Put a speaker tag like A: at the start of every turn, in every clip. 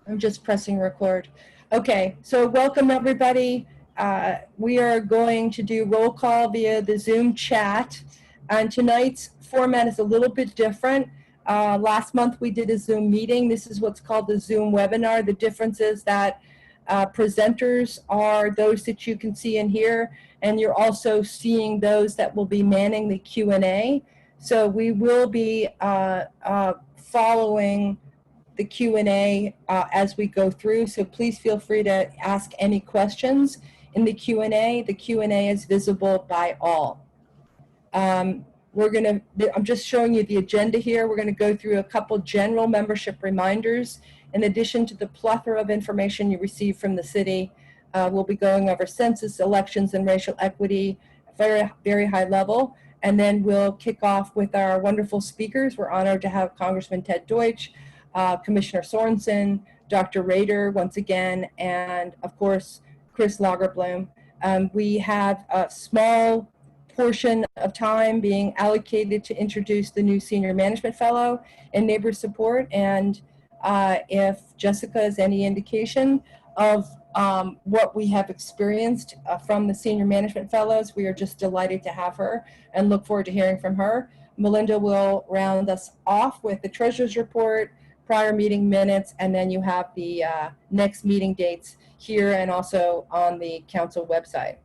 A: I'm just pressing record. Okay, so welcome everybody. We are going to do roll call via the Zoom chat. And tonight's format is a little bit different. Last month we did a Zoom meeting. This is what's called the Zoom webinar. The difference is that presenters are those that you can see and hear, and you're also seeing those that will be manning the Q&A. So we will be following the Q&A as we go through, so please feel free to ask any questions in the Q&A. The Q&A is visible by all. I'm just showing you the agenda here. We're going to go through a couple general membership reminders. In addition to the plethora of information you receive from the city, we'll be going over census, elections, and racial equity, very, very high level. And then we'll kick off with our wonderful speakers. We're honored to have Congressman Ted Deutch, Commissioner Sorensen, Dr. Rajter once again, and of course, Chris Lagerbloom. We have a small portion of time being allocated to introduce the new Senior Management Fellow in Neighbor Support. And if Jessica is any indication of what we have experienced from the Senior Management Fellows, we are just delighted to have her and look forward to hearing from her. Melinda will round us off with the Treasurer's Report, prior meeting minutes, and then you have the next meeting dates here and also on the council website.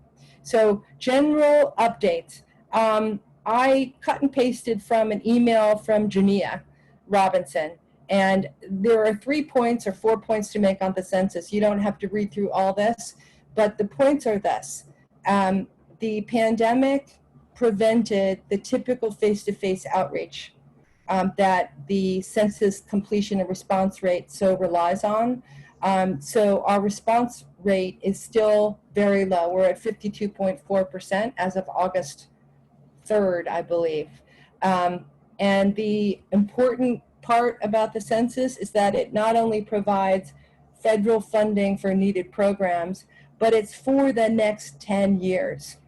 A: So general updates. I cut and pasted from an email from Jania Robinson, and there are 3 points or 4 points to make on the census. You don't have to read through all this, but the points are this. The pandemic prevented the typical face-to-face outreach that the census completion and response rate so relies on. So our response rate is still very low. We're at 52.4% as of August 3rd, I believe. And the important part about the census is that it not only provides federal funding for needed programs, but it's for the next 10 years,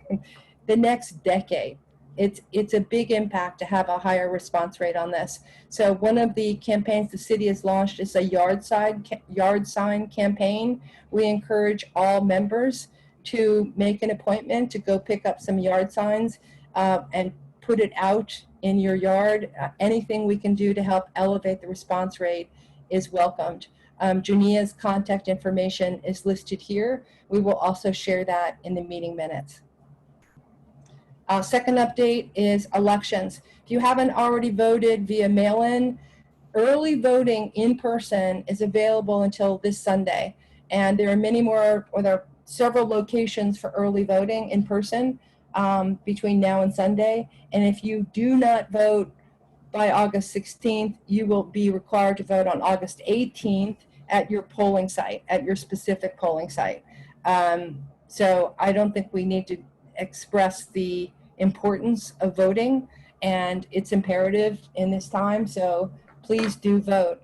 A: the next decade. It's a big impact to have a higher response rate on this. So one of the campaigns the city has launched is a yard sign campaign. We encourage all members to make an appointment to go pick up some yard signs and put it out in your yard. Anything we can do to help elevate the response rate is welcomed. Jania's contact information is listed here. We will also share that in the meeting minutes. Second update is elections. If you haven't already voted via mail-in, early voting in person is available until this Sunday. And there are many more, or there are several locations for early voting in person between now and Sunday. And if you do not vote by August 16th, you will be required to vote on August 18th at your polling site, at your specific polling site. So I don't think we need to express the importance of voting, and it's imperative in this time, so please do vote.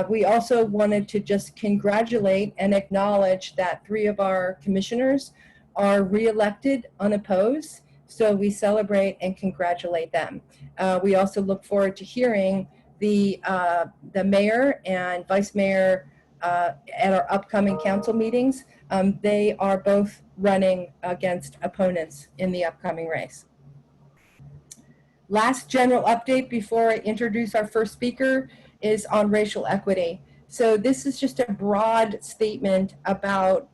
A: We also wanted to just congratulate and acknowledge that 3 of our commissioners are re-elected unopposed, so we celebrate and congratulate them. We also look forward to hearing the mayor and vice mayor at our upcoming council meetings. They are both running against opponents in the upcoming race. Last general update before I introduce our first speaker is on racial equity. So this is just a broad statement about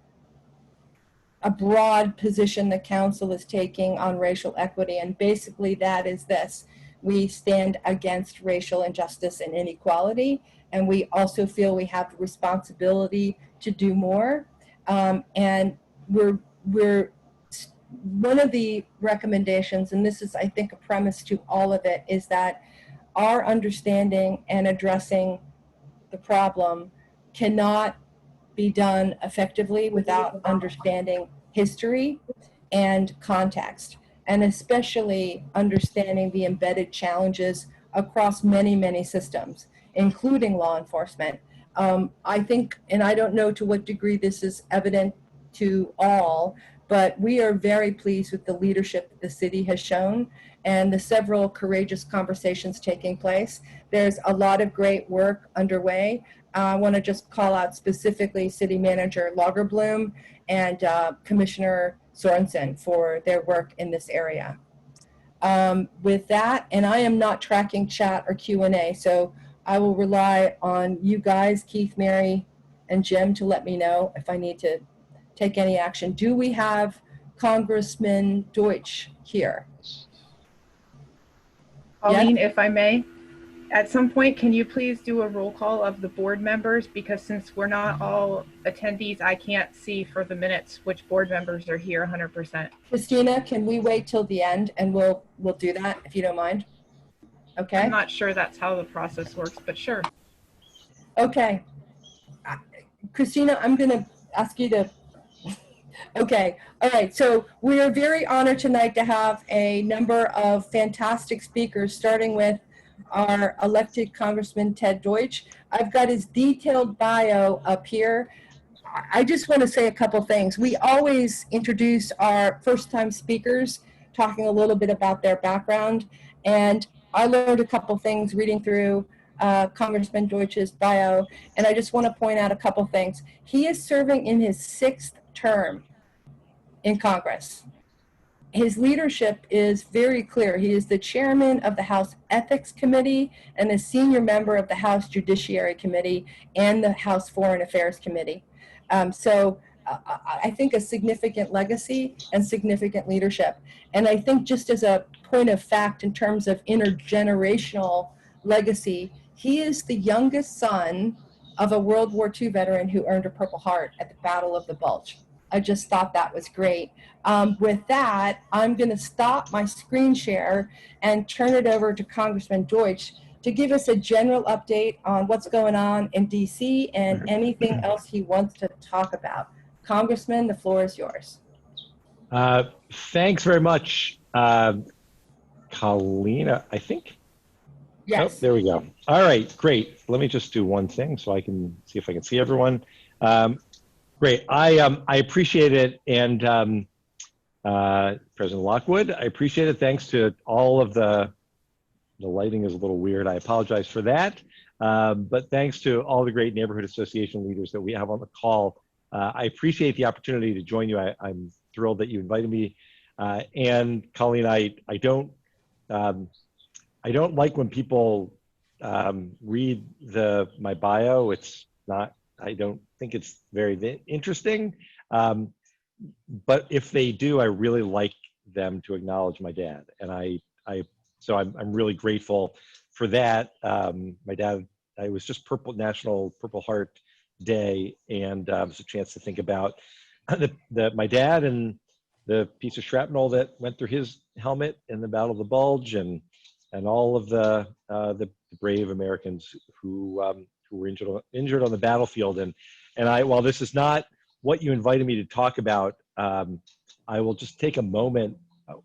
A: a broad position the council is taking on racial equity, and basically that is this: we stand against racial injustice and inequality, and we also feel we have the responsibility to do more. And we're one of the recommendations, and this is, I think, a premise to all of it, is that our understanding and addressing the problem cannot be done effectively without understanding history and context, and especially understanding the embedded challenges across many, many systems, including law enforcement. I think, and I don't know to what degree this is evident to all, but we are very pleased with the leadership that the city has shown and the several courageous conversations taking place. There's a lot of great work underway. I want to just call out specifically City Manager Lagerbloom and Commissioner Sorensen for their work in this area. With that, and I am not tracking chat or Q&A, so I will rely on you guys, Keith, Mary, and Jim, to let me know if I need to take any action. Do we have Congressman Deutch here?
B: Pauline,
A: Yes?
B: if I may, at some point, can you please do a roll call of the board members? Because since we're not all attendees, I can't see for the minutes which board members are here 100%.
A: Christina, can we wait till the end and we'll do that if you don't mind? Okay.
B: I'm not sure that's how the process works, but sure.
A: Okay. Christina, I'm going to ask you to. Okay. All right. So we are very honored tonight to have a number of fantastic speakers, starting with our elected Congressman Ted Deutch. I've got his detailed bio up here. I just want to say a couple things. We always introduce our first-time speakers, talking a little bit about their background. And I learned a couple things reading through Congressman Deutsch's bio, and I just want to point out a couple things. He is serving in his 6th term in Congress. His leadership is very clear. He is the chairman of the House Ethics Committee and a senior member of the House Judiciary Committee and the House Foreign Affairs Committee. I think a significant legacy and significant leadership. And I think just as a point of fact in terms of intergenerational legacy, he is the youngest son of a World War II veteran who earned a Purple Heart at the Battle of the Bulge. I just thought that was great. With that, I'm going to stop my screen share and turn it over to Congressman Deutch to give us a general update on what's going on in DC and anything else he wants to talk about. Congressman, the floor is yours.
C: Thanks very much, Colleen, I think.
A: Yes.
C: Oh, there we go. All right, great. Let me just do one thing so I can see if I can see everyone. Great. I appreciate it, and President Lockwood, I appreciate it. Thanks to all of the lighting is a little weird. I apologize for that. But thanks to all the great neighborhood association leaders that we have on the call. I appreciate the opportunity to join you. I'm thrilled that you invited me. And Colleen, I don't like when people read my bio. It's not. I don't think it's very interesting. But if they do, I really like them to acknowledge my dad, and so I'm really grateful for that. My dad, it was just National Purple Heart Day, and it was a chance to think about my dad and the piece of shrapnel that went through his helmet in the Battle of the Bulge, and all of the brave Americans who were injured on the battlefield. And while this is not what you invited me to talk about, I will just take a moment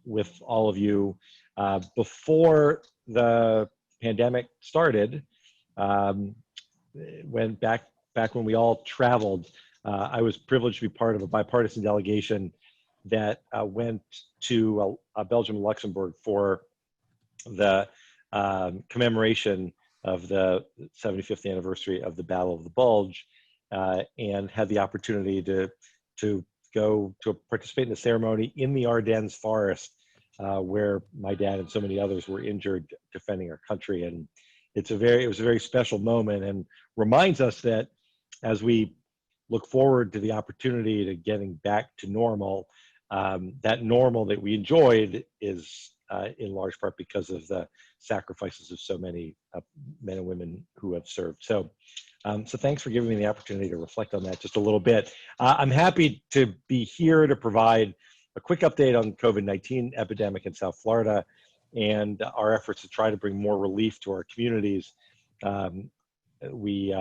C: with all of you. Before the pandemic started, when back when we all traveled, I was privileged to be part of a bipartisan delegation that went to Belgium and Luxembourg for the commemoration of the 75th anniversary of the Battle of the Bulge, and had the opportunity to go to participate in the ceremony in the Ardennes forest, where my dad and so many others were injured defending our country. And it was a very special moment, and reminds us that as we look forward to the opportunity to getting back to normal, that normal that we enjoyed is in large part because of the sacrifices of so many men and women who have served. So thanks for giving me the opportunity to reflect on that just a little bit. I'm happy to be here to provide a quick update on the COVID-19 epidemic in South Florida and our efforts to try to bring more relief to our communities. We've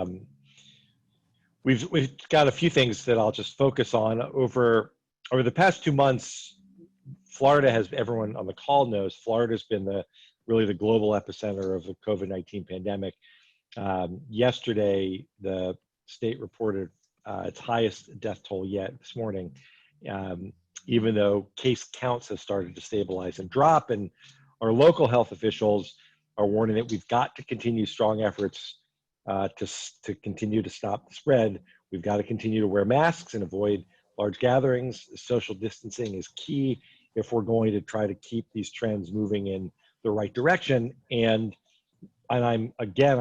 C: got a few things that I'll just focus on. Over the past 2 months, Florida, as everyone on the call knows, Florida's been really the global epicenter of the COVID-19 pandemic. Yesterday, the state reported its highest death toll yet this morning, even though case counts have started to stabilize and drop, and our local health officials are warning that we've got to continue strong efforts to continue to stop the spread. We've got to continue to wear masks and avoid large gatherings. Social distancing is key if we're going to try to keep these trends moving in the right direction. And I'm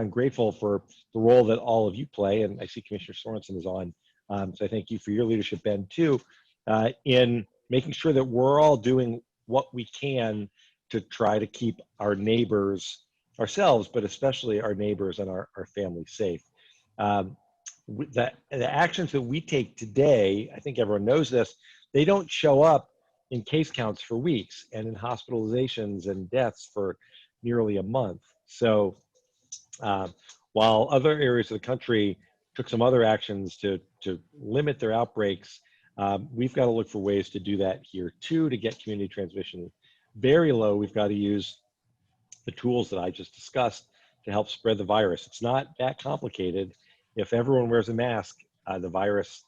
C: grateful for the role that all of you play, and I see Commissioner Sorensen is on. So I thank you for your leadership, Ben, too, in making sure that we're all doing what we can to try to keep our neighbors, ourselves, but especially our neighbors and our families safe. The actions that we take today, I think everyone knows this, they don't show up in case counts for weeks and in hospitalizations and deaths for nearly a month. So while other areas of the country took some other actions to limit their outbreaks, we've got to look for ways to do that here too, to get community transmission very low. We've got to use the tools that I just discussed to help spread the virus. It's not that complicated. If everyone wears a mask, the virus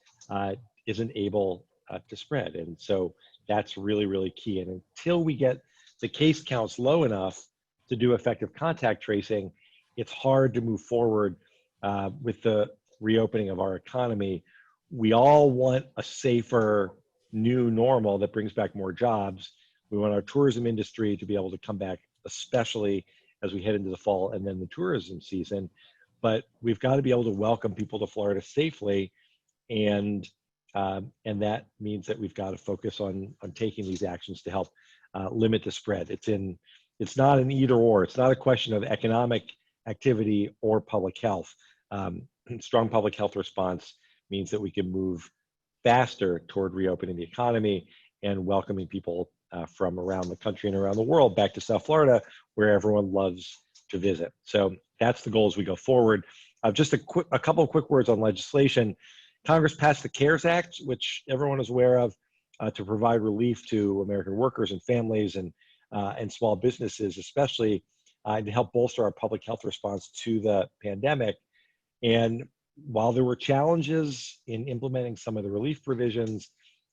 C: isn't able to spread. And so that's really, really key. And until we get the case counts low enough to do effective contact tracing, it's hard to move forward with the reopening of our economy. We all want a safer new normal that brings back more jobs. We want our tourism industry to be able to come back, especially as we head into the fall and then the tourism season. But we've got to be able to welcome people to Florida safely, and that means that we've got to focus on taking these actions to help limit the spread. It's not an either or. It's not a question of economic activity or public health. Strong public health response means that we can move faster toward reopening the economy and welcoming people from around the country and around the world back to South Florida, where everyone loves to visit. So that's the goal as we go forward. Just a couple of quick words on legislation. Congress passed the CARES Act, which everyone is aware of, to provide relief to American workers and families and small businesses, especially to help bolster our public health response to the pandemic. And while there were challenges in implementing some of the relief provisions,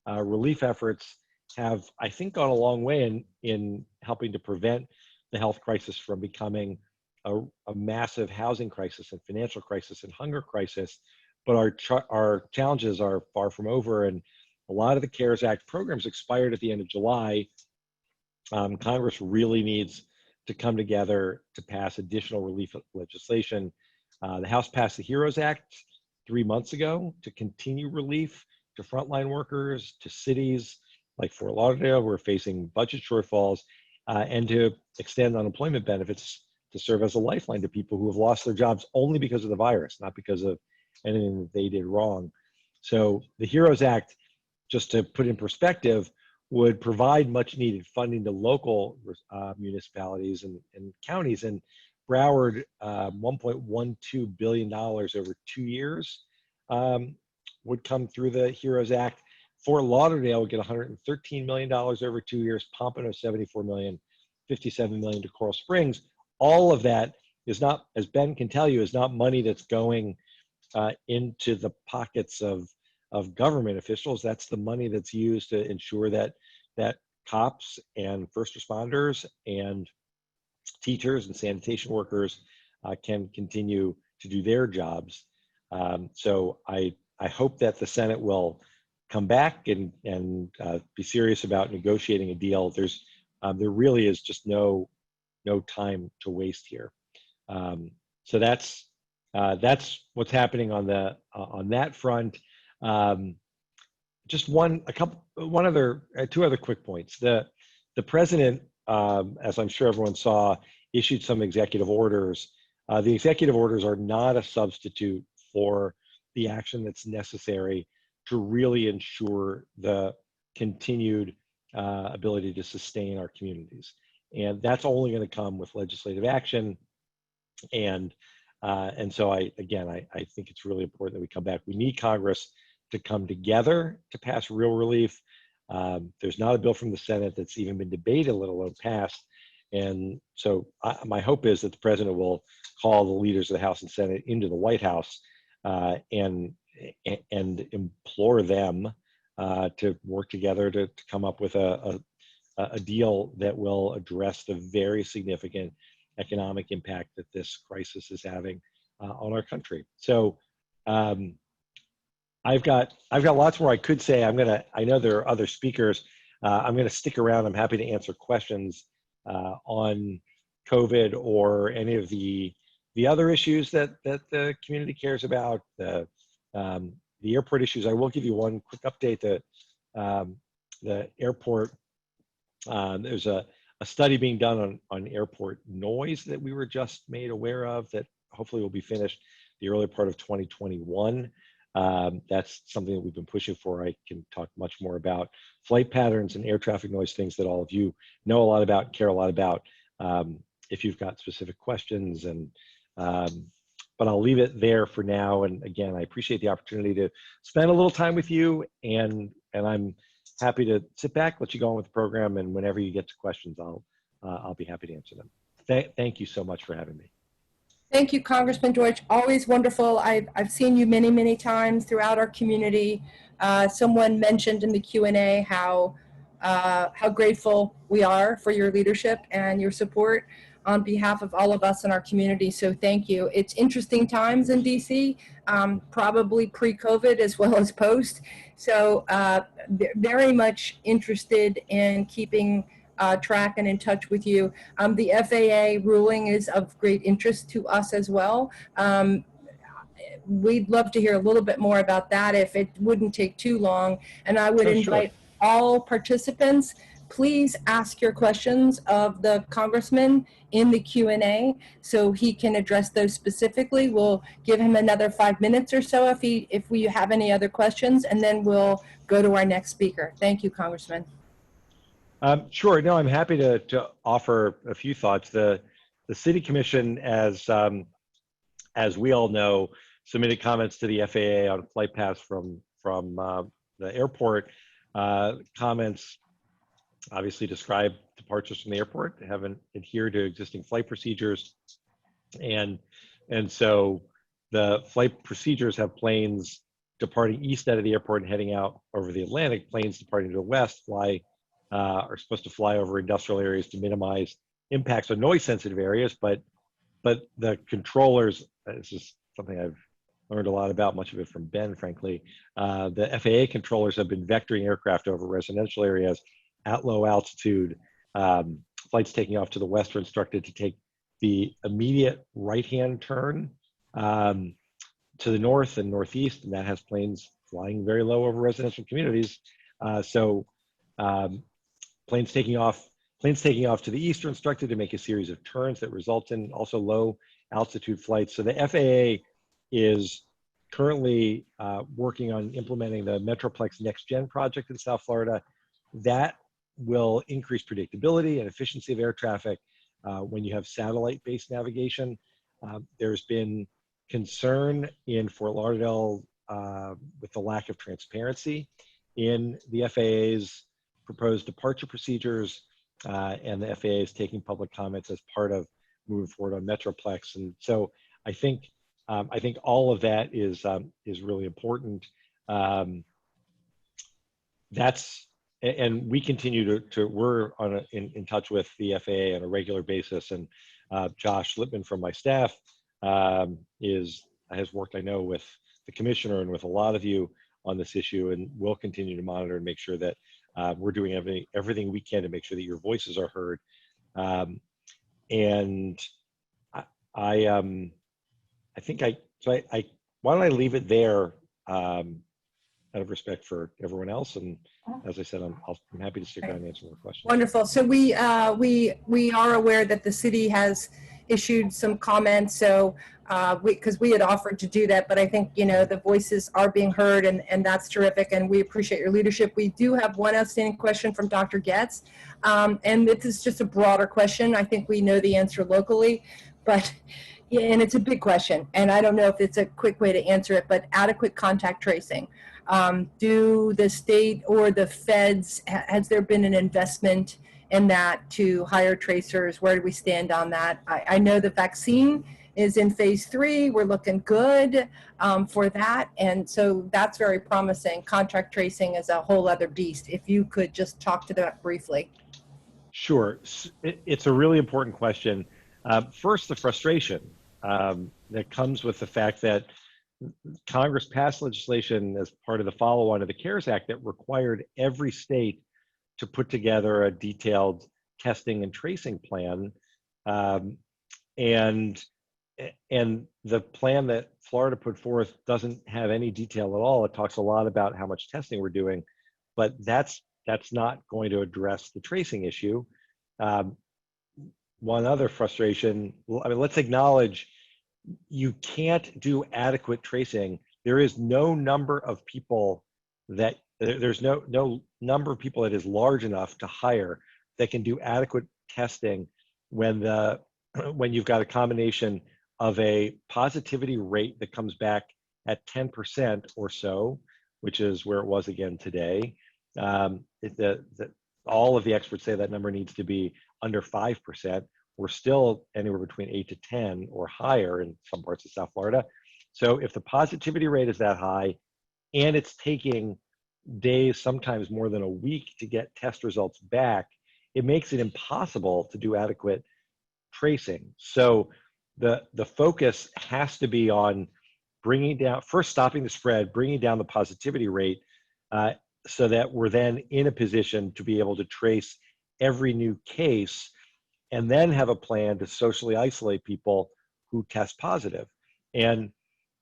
C: relief efforts have, I think, gone a long way in helping to prevent the health crisis from becoming a massive housing crisis and financial crisis and hunger crisis. But our challenges are far from over, and a lot of the CARES Act programs expired at the end of July. Congress really needs to come together to pass additional relief legislation. The House passed the HEROES Act 3 months ago to continue relief to frontline workers, to cities like Fort Lauderdale who are facing budget shortfalls, and to extend unemployment benefits to serve as a lifeline to people who have lost their jobs only because of the virus, not because of anything that they did wrong. So the HEROES Act, just to put in perspective, would provide much needed funding to local municipalities and counties. And Broward, $1.12 billion over 2 years would come through the HEROES Act. Fort Lauderdale would get $113 million over 2 years, Pompano $74 million, $57 million to Coral Springs. All of that is not, as Ben can tell you, is not money that's going into the pockets of government officials. That's the money that's used to ensure that cops and first responders and teachers and sanitation workers can continue to do their jobs. So I hope that the Senate will come back and be serious about negotiating a deal. There really is just no time to waste here. So that's what's happening on that front. Just two other quick points. The president, as I'm sure everyone saw, issued some executive orders. The executive orders are not a substitute for the action that's necessary to really ensure the continued ability to sustain our communities. And that's only going to come with legislative action. And so I think it's really important that we come back. We need Congress to come together to pass real relief. There's not a bill from the Senate that's even been debated, let alone passed. And so my hope is that the president will call the leaders of the House and Senate into the White House and implore them to work together to come up with a a deal that will address the very significant economic impact that this crisis is having on our country. So I've got lots more I could say. I know there are other speakers. I'm gonna stick around. I'm happy to answer questions on COVID or any of the other issues that the community cares about, the airport issues. I will give you one quick update that the airport, there's a study being done on airport noise that we were just made aware of that hopefully will be finished the early part of 2021. That's something that we've been pushing for. I can talk much more about flight patterns and air traffic noise, things that all of you know a lot about, care a lot about, if you've got specific questions. And but I'll leave it there for now. And again, I appreciate the opportunity to spend a little time with you, and I'm happy to sit back, let you go on with the program, and whenever you get to questions, I'll be happy to answer them. Thank you so much for having me.
A: Thank you, Congressman Deutch. Always wonderful. I've seen you many, many times throughout our community. Someone mentioned in the Q&A how grateful we are for your leadership and your support on behalf of all of us in our community. So thank you. It's interesting times in DC, probably pre-COVID as well as post. So very much interested in keeping track and in touch with you. The FAA ruling is of great interest to us as well. We'd love to hear a little bit more about that if it wouldn't take too long. And I would invite all participants, please ask your questions of the Congressman in the Q&A so he can address those specifically. We'll give him another 5 minutes or so if we have any other questions, and then we'll go to our next speaker. Thank you, Congressman.
C: Sure. No, I'm happy to offer a few thoughts. The City Commission, as we all know, submitted comments to the FAA on flight paths from the airport. Comments obviously describe departures from the airport, haven't adhered to existing flight procedures, and so the flight procedures have planes departing east out of the airport and heading out over the Atlantic. Planes departing to the west are supposed to fly over industrial areas to minimize impacts on noise-sensitive areas, but the controllers, this is something I've learned a lot about, much of it from Ben, frankly. The FAA controllers have been vectoring aircraft over residential areas at low altitude. Flights taking off to the west are instructed to take the immediate right-hand turn to the north and northeast, and that has planes flying very low over residential communities. Planes taking off to the east are instructed to make a series of turns that result in also low altitude flights. So the FAA is currently working on implementing the Metroplex Next Gen project in South Florida. That will increase predictability and efficiency of air traffic when you have satellite-based navigation. There's been concern in Fort Lauderdale with the lack of transparency in the FAA's proposed departure procedures, and the FAA is taking public comments as part of moving forward on Metroplex. And so I think all of that is really important. And we continue we're in touch with the FAA on a regular basis, and Josh Lippman from my staff has worked, I know, with the commissioner and with a lot of you on this issue, and we'll continue to monitor and make sure that we're doing everything we can to make sure that your voices are heard. And I think why don't I leave it there out of respect for everyone else, and as I said, I'm happy to stick around and answer more questions.
A: Wonderful. So we are aware that the city has issued some comments, so because we had offered to do that, but I think the voices are being heard, and that's terrific, and we appreciate your leadership. We do have one outstanding question from Dr. Getz, and this is just a broader question. I think we know the answer locally, but and it's a big question, and I don't know if it's a quick way to answer it, but adequate contact tracing. Do the state or the feds, has there been an investment in that to hire tracers? Where do we stand on that? I know the vaccine is in phase 3. We're looking good for that. And so that's very promising. Contact tracing is a whole other beast. If you could just talk to that briefly.
C: Sure. It's a really important question. First, the frustration that comes with the fact that Congress passed legislation as part of the follow-on of the CARES Act that required every state to put together a detailed testing and tracing plan. And the plan that Florida put forth doesn't have any detail at all. It talks a lot about how much testing we're doing, but that's not going to address the tracing issue. One other frustration, I mean, let's acknowledge you can't do adequate tracing. There is no number of people that, there's no number of people that is large enough to hire that can do adequate testing when you've got a combination of a positivity rate that comes back at 10% or so, which is where it was again today. All of the experts say that number needs to be under 5%. We're still anywhere between 8 to 10 or higher in some parts of South Florida. So if the positivity rate is that high and it's taking days, sometimes more than a week to get test results back, it makes it impossible to do adequate tracing. So the focus has to be on bringing down, first stopping the spread, bringing down the positivity rate, so that we're then in a position to be able to trace every new case and then have a plan to socially isolate people who test positive. And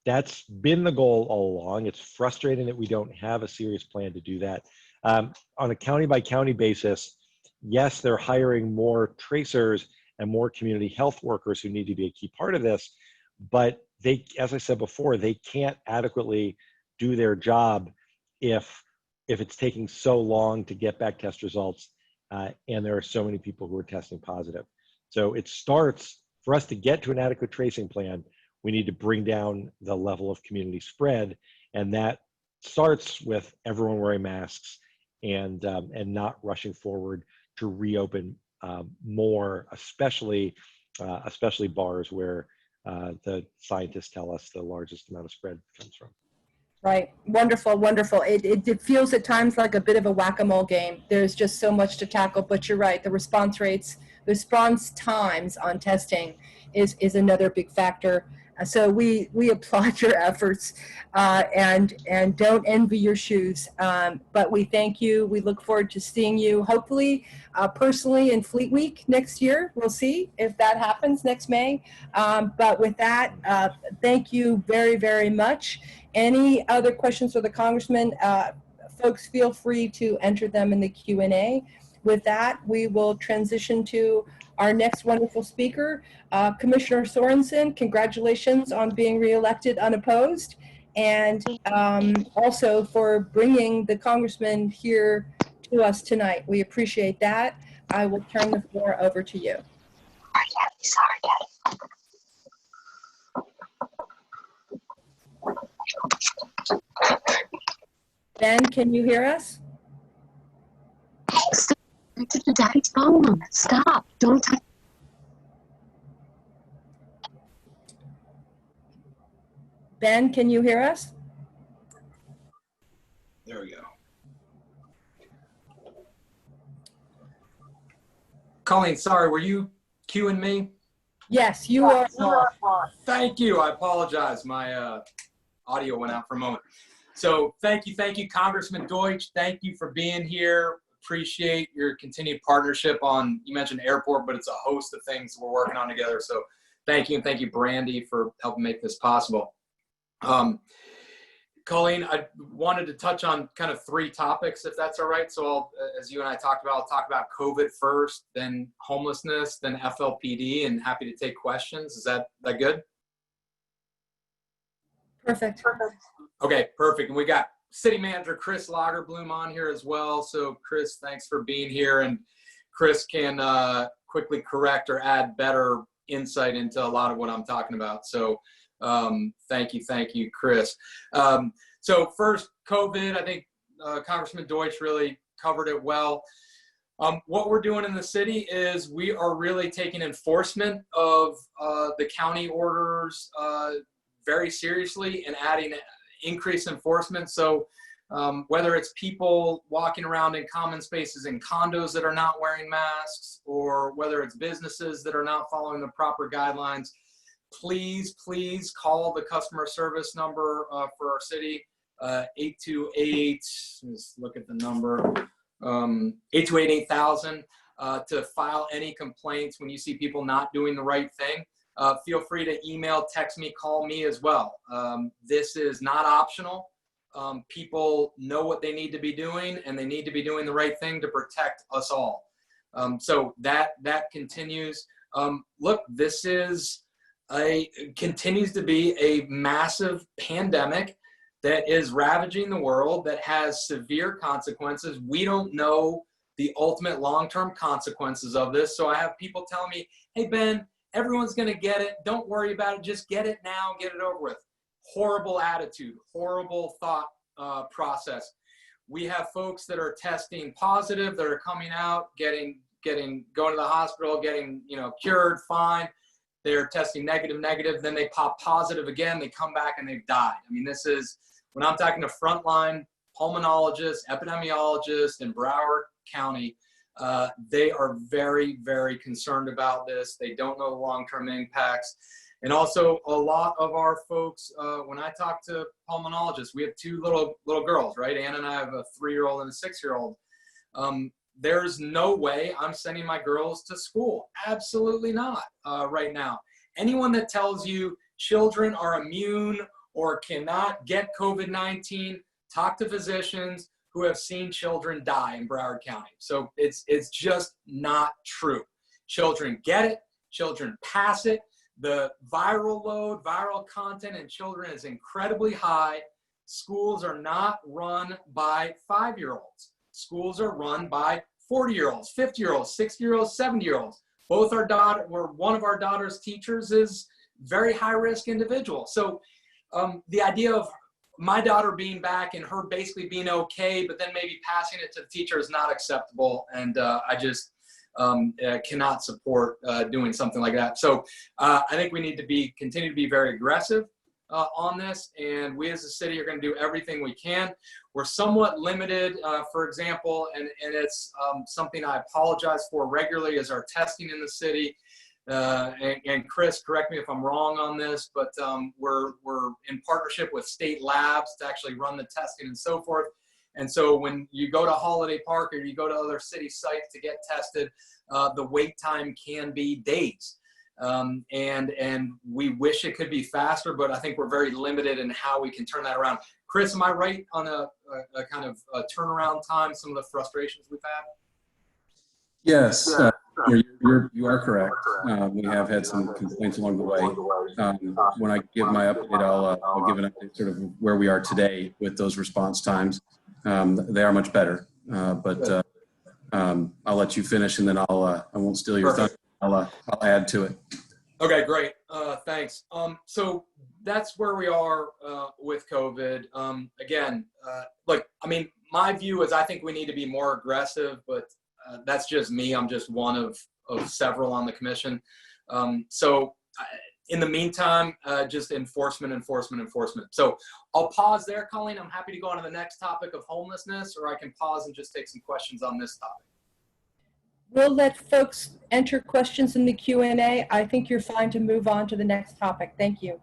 C: that's been the goal all along. It's frustrating that we don't have a serious plan to do that. On a county by county basis, yes, they're hiring more tracers and more community health workers who need to be a key part of this, but they, as I said before, they can't adequately do their job if it's taking so long to get back test results, and there are so many people who are testing positive. So it starts, for us to get to an adequate tracing plan, we need to bring down the level of community spread, and that starts with everyone wearing masks and not rushing forward to reopen more, especially bars where the scientists tell us the largest amount of spread comes from.
A: Right. Wonderful, wonderful. It feels at times like a bit of a whack-a-mole game. There's just so much to tackle, but you're right. The response rates, the response times on testing is another big factor. So we applaud your efforts and don't envy your shoes. But we thank you. We look forward to seeing you, hopefully personally in Fleet Week next year. We'll see if that happens next May. But with that, thank you very, very much. Any other questions for the Congressman? Folks, feel free to enter them in the Q&A. With that, we will transition to our next wonderful speaker, Commissioner Sorensen. Congratulations on being reelected unopposed, and also for bringing the Congressman here to us tonight. We appreciate that. I will turn the floor over to you. Ben, can you hear us?
D: To the daddy's phone. Stop. Don't touch.
A: Ben, can you hear us?
E: There we go. Colleen, sorry, were you cueing me?
A: Yes, you are.
E: Thank you. I apologize. My audio went out for a moment. So thank you, Congressman Deutch. Thank you for being here. Appreciate your continued partnership on, you mentioned airport, but it's a host of things we're working on together. So thank you, and thank you, Brandy, for helping make this possible. Colleen, I wanted to touch on kind of 3 topics, if that's all right. So as you and I talked about, I'll talk about COVID first, then homelessness, then FLPD, and happy to take questions. Is that good?
A: Perfect.
E: Okay, perfect. And we got City Manager Chris Lagerbloom on here as well. So Chris, thanks for being here. And Chris can quickly correct or add better insight into a lot of what I'm talking about. So thank you, Chris. So first, COVID, I think Congressman Deutch really covered it well. What we're doing in the city is we are really taking enforcement of the county orders very seriously and adding increased enforcement. So whether it's people walking around in common spaces in condos that are not wearing masks, or whether it's businesses that are not following the proper guidelines, please call the customer service number for our city, 828, let's look at the number, 828-8000, to file any complaints when you see people not doing the right thing. Feel free to email, text me, call me as well. This is not optional. People know what they need to be doing, and they need to be doing the right thing to protect us all. So that continues. Look, this is continues to be a massive pandemic that is ravaging the world, that has severe consequences. We don't know the ultimate long-term consequences of this. So I have people telling me, hey, Ben, everyone's going to get it. Don't worry about it. Just get it now, get it over with. Horrible attitude, horrible thought process. We have folks that are testing positive, that are coming out, going to the hospital, getting, cured, fine. They're testing negative, then they pop positive again, they come back and they've died. I mean, this is, when I'm talking to frontline pulmonologists, epidemiologists in Broward County, they are very, very concerned about this. They don't know the long-term impacts. And also a lot of our folks, when I talk to pulmonologists, we have two little girls, right? Anna and I have a 3-year-old and a 6-year-old. There's no way I'm sending my girls to school. Absolutely not right now. Anyone that tells you children are immune or cannot get COVID-19, talk to physicians who have seen children die in Broward County. So it's just not true. Children get it, children pass it. The viral load, viral content in children is incredibly high. Schools are not run by 5-year-olds. Schools are run by 40-year-olds, 50-year-olds, 60-year-olds, 70-year-olds. One of our daughter's teachers is very high-risk individual. So the idea of my daughter being back and her basically being okay, but then maybe passing it to the teacher is not acceptable. And I just cannot support doing something like that. So I think we need to continue to be very aggressive on this, and we as a city are going to do everything we can. We're somewhat limited, for example, and it's something I apologize for regularly, is our testing in the city. And Chris, correct me if I'm wrong on this, but we're in partnership with state labs to actually run the testing and so forth. And so when you go to Holiday Park or you go to other city sites to get tested, the wait time can be days. And we wish it could be faster, but I think we're very limited in how we can turn that around. Chris, am I right on a kind of a turnaround time, some of the frustrations we've had?
F: Yes, you are correct. We have had some complaints along the way. When I give my update, I'll give an update sort of where we are today with those response times. They are much better, but I'll let you finish, and then I won't steal your thunder. I'll add to it.
E: Okay, great. Thanks. So that's where we are with COVID. Again, look, I mean, my view is I think we need to be more aggressive, but that's just me. I'm just one of several on the commission. So in the meantime, just enforcement. So I'll pause there, Colleen. I'm happy to go on to the next topic of homelessness, or I can pause and just take some questions on this topic.
A: We'll let folks enter questions in the Q&A. I think you're fine to move on to the next topic. Thank you.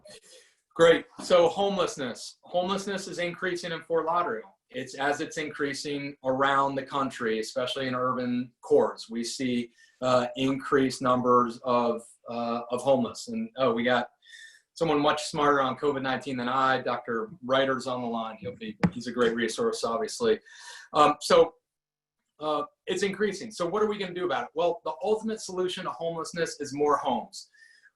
E: Great. So homelessness. Homelessness is increasing in Fort Lauderdale. It's increasing around the country, especially in urban cores. We see increased numbers of homeless. And we got someone much smarter on COVID-19 than I. Dr. Rajter's on the line. He's a great resource, obviously. It's increasing. So what are we going to do about it? Well, the ultimate solution to homelessness is more homes.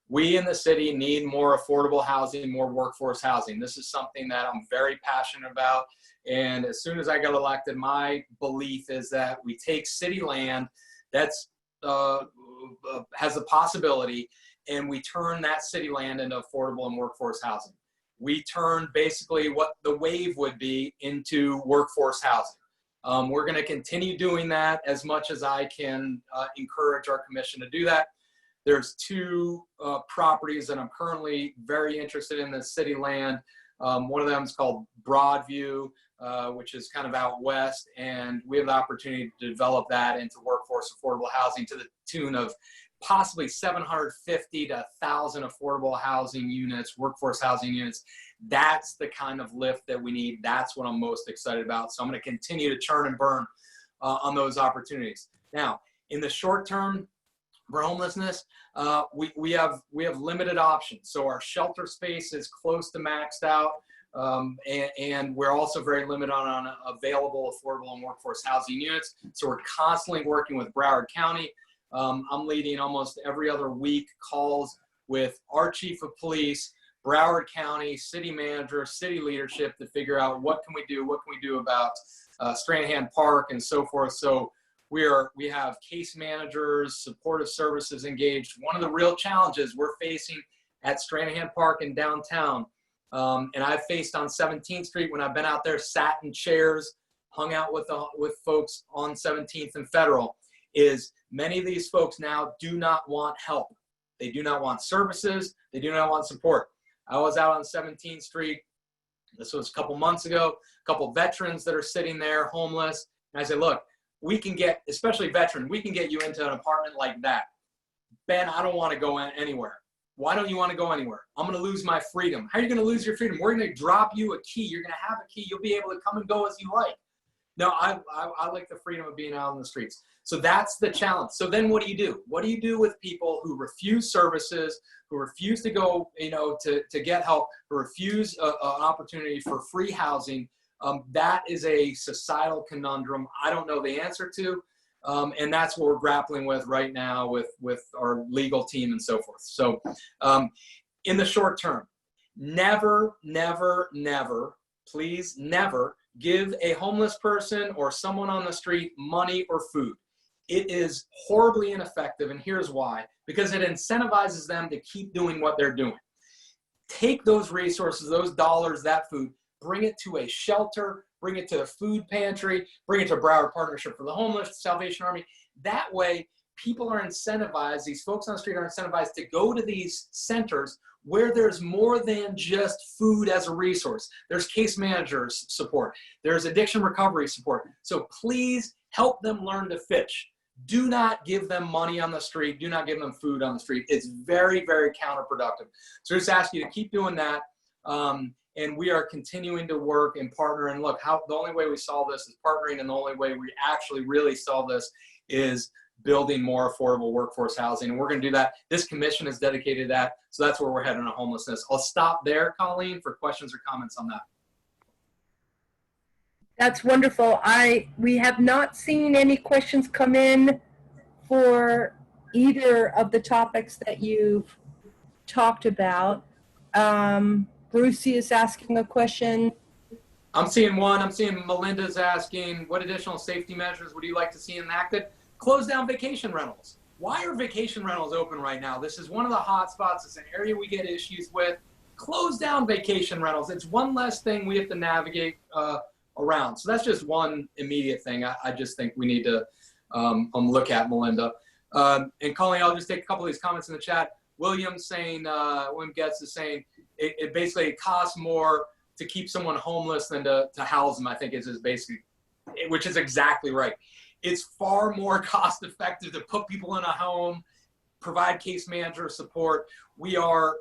E: We in the city need more affordable housing, more workforce housing. This is something that I'm very passionate about. And as soon as I got elected, my belief is that we take city land that's has a possibility, and we turn that city land into affordable and workforce housing. We turn basically what the wave would be into workforce housing. We're going to continue doing that as much as I can encourage our commission to do that. There's two properties that I'm currently very interested in the city land. One of them is called Broadview, which is kind of out west, and we have the opportunity to develop that into workforce affordable housing to the tune of possibly 750 to 1,000 affordable housing units, workforce housing units. That's the kind of lift that we need. That's what I'm most excited about. So I'm going to continue to churn and burn on those opportunities. Now, in the short term, for homelessness, we have limited options. So our shelter space is close to maxed out, and we're also very limited on available affordable and workforce housing units. So we're constantly working with Broward County. I'm leading almost every other week calls with our chief of police, Broward County, city manager, city leadership to figure out what can we do about Stranahan Park and so forth. So we have case managers, supportive services engaged. One of the real challenges we're facing at Stranahan Park in downtown, and I've faced on 17th Street when I've been out there, sat in chairs, hung out with folks on 17th and Federal, is many of these folks now do not want help. They do not want services. They do not want support. I was out on 17th Street. This was a couple months ago, a couple veterans that are sitting there homeless. And I said, look, we can get, especially veteran, we can get you into an apartment like that. Ben, I don't want to go anywhere. Why don't you want to go anywhere? I'm going to lose my freedom. How are you going to lose your freedom? We're going to drop you a key. You're going to have a key. You'll be able to come and go as you like. No, I like the freedom of being out on the streets. So that's the challenge. So then what do you do? What do you do with people who refuse services, who refuse to go, to get help, who refuse an opportunity for free housing? That is a societal conundrum I don't know the answer to. And that's what we're grappling with right now with our legal team and so forth. So in the short term, never, never, never, please never give a homeless person or someone on the street money or food. It is horribly ineffective, and here's why. Because it incentivizes them to keep doing what they're doing. Take those resources, those dollars, that food, bring it to a shelter, bring it to a food pantry, bring it to Broward Partnership for the Homeless, the Salvation Army. That way, people are incentivized, these folks on the street are incentivized to go to these centers where there's more than just food as a resource. There's case managers support. There's addiction recovery support. So please help them learn to fish. Do not give them money on the street. Do not give them food on the street. It's very, very counterproductive. So just ask you to keep doing that. And we are continuing to work and partner. And look, the only way we solve this is partnering. And the only way we actually really solve this is building more affordable workforce housing. And we're going to do that. This commission is dedicated to that. So that's where we're heading on homelessness. I'll stop there, Colleen, for questions or comments on that.
A: That's wonderful. We have not seen any questions come in for either of the topics that you've talked about. Brucey is asking a question.
E: I'm seeing one. I'm seeing Melinda's asking, what additional safety measures would you like to see enacted? Close down vacation rentals. Why are vacation rentals open right now? This is one of the hot spots. It's an area we get issues with. Close down vacation rentals. It's one less thing we have to navigate around. So that's just one immediate thing I just think we need to look at, Melinda. And Colleen, I'll just take a couple of these comments in the chat. William Getz is saying it basically costs more to keep someone homeless than to house them, I think is basically, which is exactly right. It's far more cost effective to put people in a home, provide case manager support. We are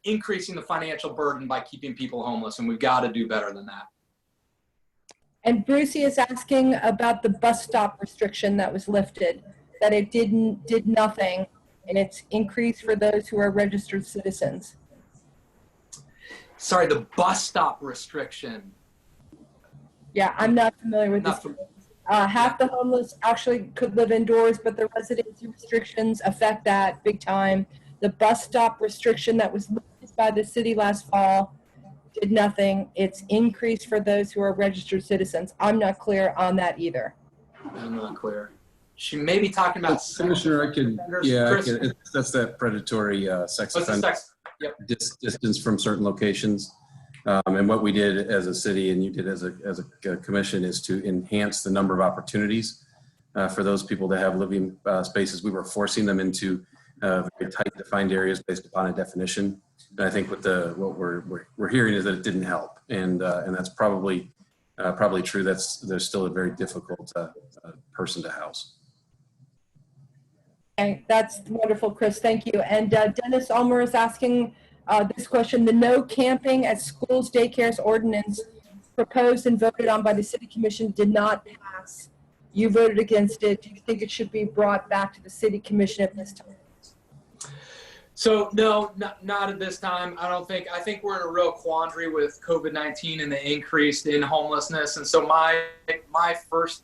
E: increasing the financial burden by keeping people homeless, and we've got to do better than that.
A: And Brucey is asking about the bus stop restriction that was lifted, that it did nothing, and it's increased for those who are registered citizens.
E: Sorry, the bus stop restriction.
A: Yeah, I'm not familiar with this. Half the homeless actually could live indoors, but the residency restrictions affect that big time. The bus stop restriction that was lifted by the city last fall did nothing. It's increased for those who are registered citizens. I'm not clear on that either.
E: I'm not clear. She may be talking about
F: Commissioner, that's that predatory sex offender distance from certain locations. And what we did as a city and you did as a commission is to enhance the number of opportunities for those people to have living spaces. We were forcing them into very tight defined areas based upon a definition. I think what we're hearing is that it didn't help, and that's probably true. There's still a very difficult person to house.
A: Okay, that's wonderful, Chris. Thank you. And Dennis Ulmer is asking this question: the no camping at schools, daycares ordinance proposed and voted on by the City Commission did not pass. You voted against it. Do you think it should be brought back to the City Commission at this time?
E: So no, not at this time. I think we're in a real quandary with COVID-19 and the increase in homelessness. And so my first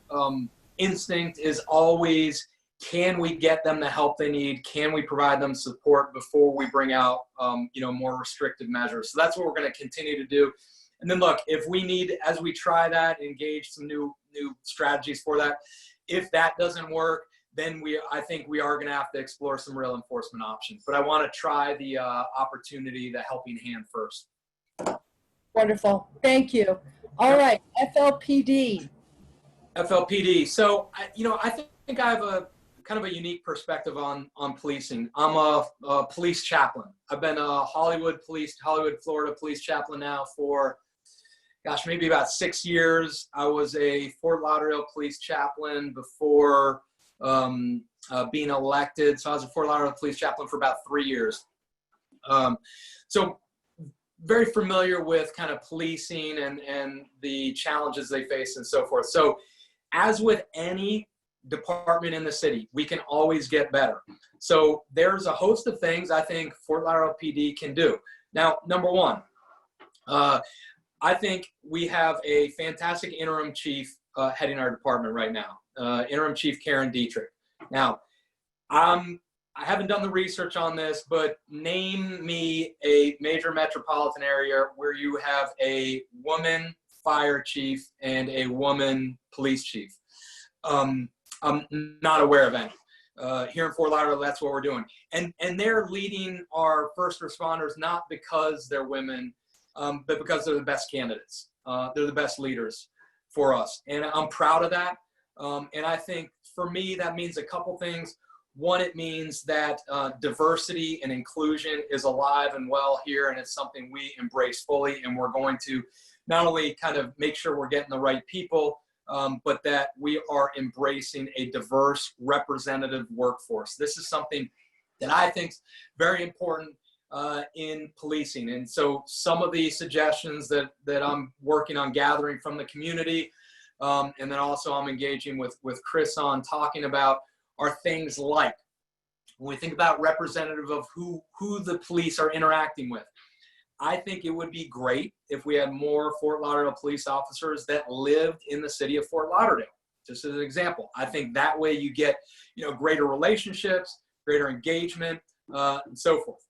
E: instinct is always, can we get them the help they need? Can we provide them support before we bring out, more restrictive measures? So that's what we're going to continue to do. And then look, if we need, as we try that, engage some new strategies for that, if that doesn't work, then I think we are going to have to explore some real enforcement options. But I want to try the opportunity, the helping hand first.
A: Wonderful. Thank you. All right, FLPD.
E: FLPD. So, I think I have a kind of a unique perspective on policing. I'm a police chaplain. I've been a Hollywood, Florida police chaplain now for, maybe about 6 years. I was a Fort Lauderdale police chaplain before being elected. So I was a Fort Lauderdale police chaplain for about 3 years. So very familiar with kind of policing and the challenges they face and so forth. So as with any department in the city, we can always get better. So there's a host of things I think Fort Lauderdale PD can do. Now, number one, I think we have a fantastic interim chief heading our department right now, interim chief Karen Dietrich. Now, I haven't done the research on this, but name me a major metropolitan area where you have a woman fire chief and a woman police chief. I'm not aware of any. Here in Fort Lauderdale, that's what we're doing. And they're leading our first responders not because they're women, but because they're the best candidates. They're the best leaders for us. And I'm proud of that. And I think for me, that means a couple things. One, it means that diversity and inclusion is alive and well here, and it's something we embrace fully. And we're going to not only kind of make sure we're getting the right people, but that we are embracing a diverse representative workforce. This is something that I think is very important in policing. And so some of the suggestions that I'm working on gathering from the community, and then also I'm engaging with Chris on talking about, are things like, when we think about representative of who the police are interacting with, I think it would be great if we had more Fort Lauderdale police officers that lived in the city of Fort Lauderdale, just as an example. I think that way you get, greater relationships, greater engagement, and so forth.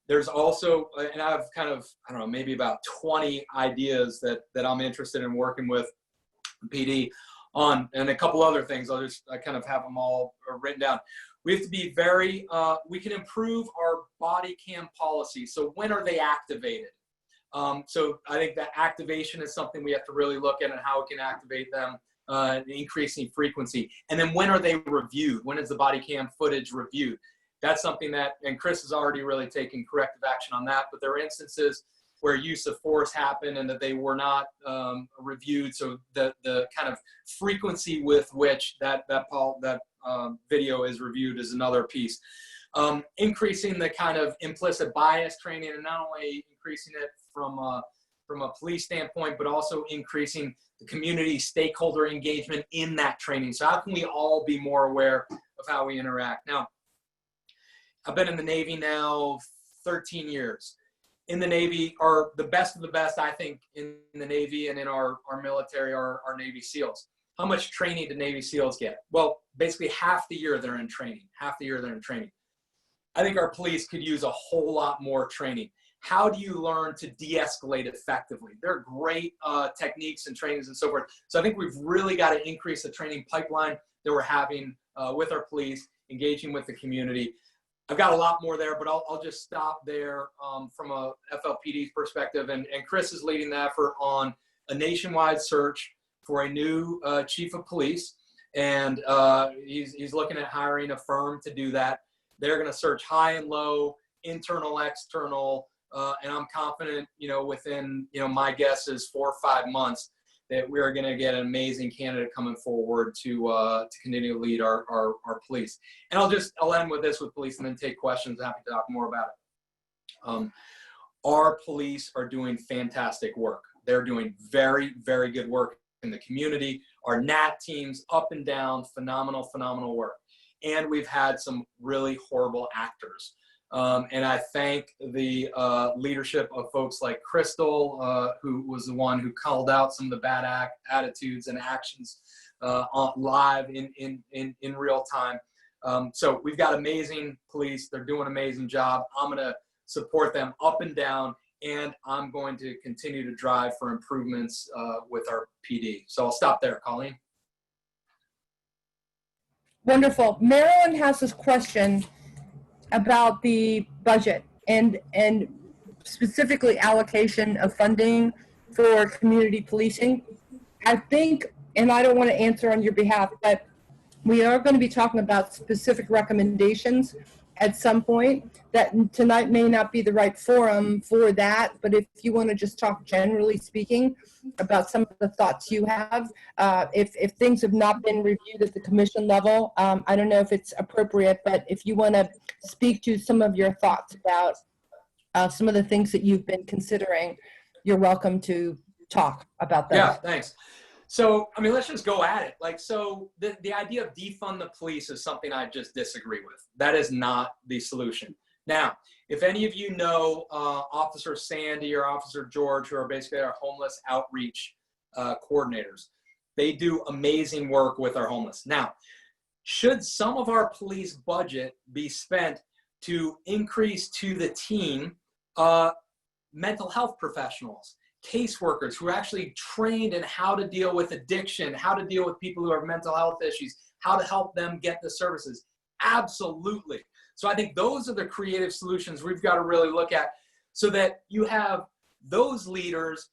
E: There's also, and I've kind of, maybe about 20 ideas that I'm interested in working with PD on, and a couple other things. I kind of have them all written down. We have to be very, we can improve our body cam policy. So when are they activated? So I think that activation is something we have to really look at, and how we can activate them, increasing frequency. And then when are they reviewed? When is the body cam footage reviewed? That's something that, and Chris has already really taken corrective action on that, but there are instances where use of force happened and that they were not reviewed. So the kind of frequency with which that video is reviewed is another piece. Increasing the kind of implicit bias training, and not only increasing it from a police standpoint, but also increasing the community stakeholder engagement in that training. So how can we all be more aware of how we interact? Now, I've been in the Navy now 13 years. In the Navy are the best of the best, I think, in the Navy and in our military are our Navy SEALs. How much training do Navy SEALs get? Well, basically half the year they're in training. I think our police could use a whole lot more training. How do you learn to de-escalate effectively? There are great techniques and trainings and so forth. So I think we've really got to increase the training pipeline that we're having with our police, engaging with the community. I've got a lot more there, but I'll just stop there from a FLPD's perspective. And Chris is leading the effort on a nationwide search for a new chief of police. And he's looking at hiring a firm to do that. They're going to search high and low internal, external, and I'm confident, within, my guess is 4 or 5 months that we are going to get an amazing candidate coming forward to continue to lead our police. And I'll end with this with police and then take questions. I'm happy to talk more about it. Our police are doing fantastic work. They're doing very, very good work in the community. Our NAT teams up and down, phenomenal work. And we've had some really horrible actors. And I thank the leadership of folks like Crystal, who was the one who called out some of the bad attitudes and actions live in real time. So we've got amazing police. They're doing an amazing job. I'm going to support them up and down, and I'm going to continue to drive for improvements with our PD. So I'll stop there, Colleen.
A: Wonderful. Marilyn has this question about the budget and specifically allocation of funding for community policing. I think, and I don't want to answer on your behalf, but we are going to be talking about specific recommendations at some point. That tonight may not be the right forum for that, but if you want to just talk generally speaking about some of the thoughts you have, if things have not been reviewed at the commission level, I don't know if it's appropriate, but if you want to speak to some of your thoughts about some of the things that you've been considering, you're welcome to talk about those.
E: Yeah, thanks. So, I mean, let's just go at it. Like, so the idea of defund the police is something I just disagree with. That is not the solution. Now, if any of you know Officer Sandy or Officer George, who are basically our homeless outreach coordinators, they do amazing work with our homeless. Now, should some of our police budget be spent to increase to the team mental health professionals, caseworkers who are actually trained in how to deal with addiction, how to deal with people who have mental health issues, how to help them get the services? Absolutely. So I think those are the creative solutions we've got to really look at, so that you have those leaders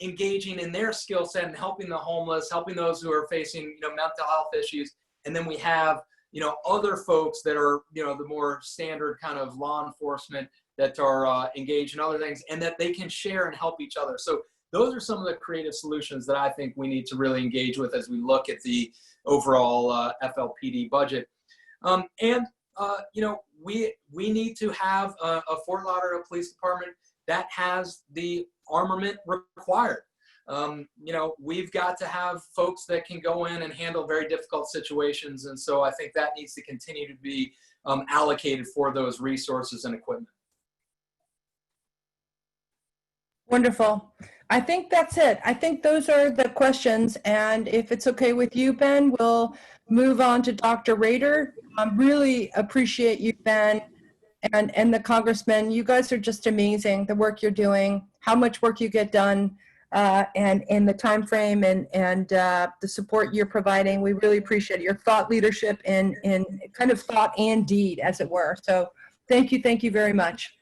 E: engaging in their skill set and helping the homeless, helping those who are facing, mental health issues. And then we have, other folks that are, the more standard kind of law enforcement that are engaged in other things, and that they can share and help each other. So those are some of the creative solutions that I think we need to really engage with as we look at the overall FLPD budget. We need to have a Fort Lauderdale Police Department that has the armament required. We've got to have folks that can go in and handle very difficult situations. And so I think that needs to continue to be allocated for those resources and equipment.
A: Wonderful. I think that's it. I think those are the questions. And if it's okay with you, Ben, we'll move on to Dr. Rajter. I really appreciate you, Ben, and the Congressman. You guys are just amazing, the work you're doing, how much work you get done, and the time frame and the support you're providing. We really appreciate your thought leadership and kind of thought and deed, as it were. So thank you very much.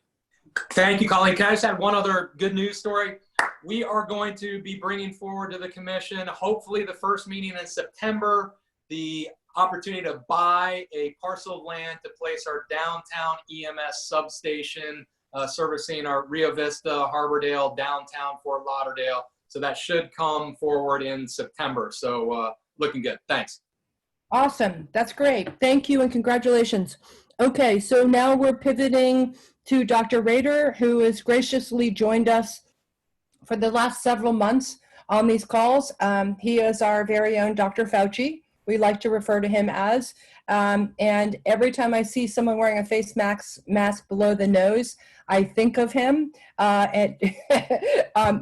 E: Thank you, Colleen. Can I just add one other good news story? We are going to be bringing forward to the commission, hopefully the first meeting in September, the opportunity to buy a parcel of land to place our downtown EMS substation servicing our Rio Vista, Harbordale, downtown Fort Lauderdale. So that should come forward in September. So looking good. Thanks.
A: Awesome. That's great. Thank you and congratulations. Okay, so now we're pivoting to Dr. Rajter, who has graciously joined us for the last several months on these calls. He is our very own Dr. Fauci. We like to refer to him as. And every time I see someone wearing a face mask below the nose, I think of him.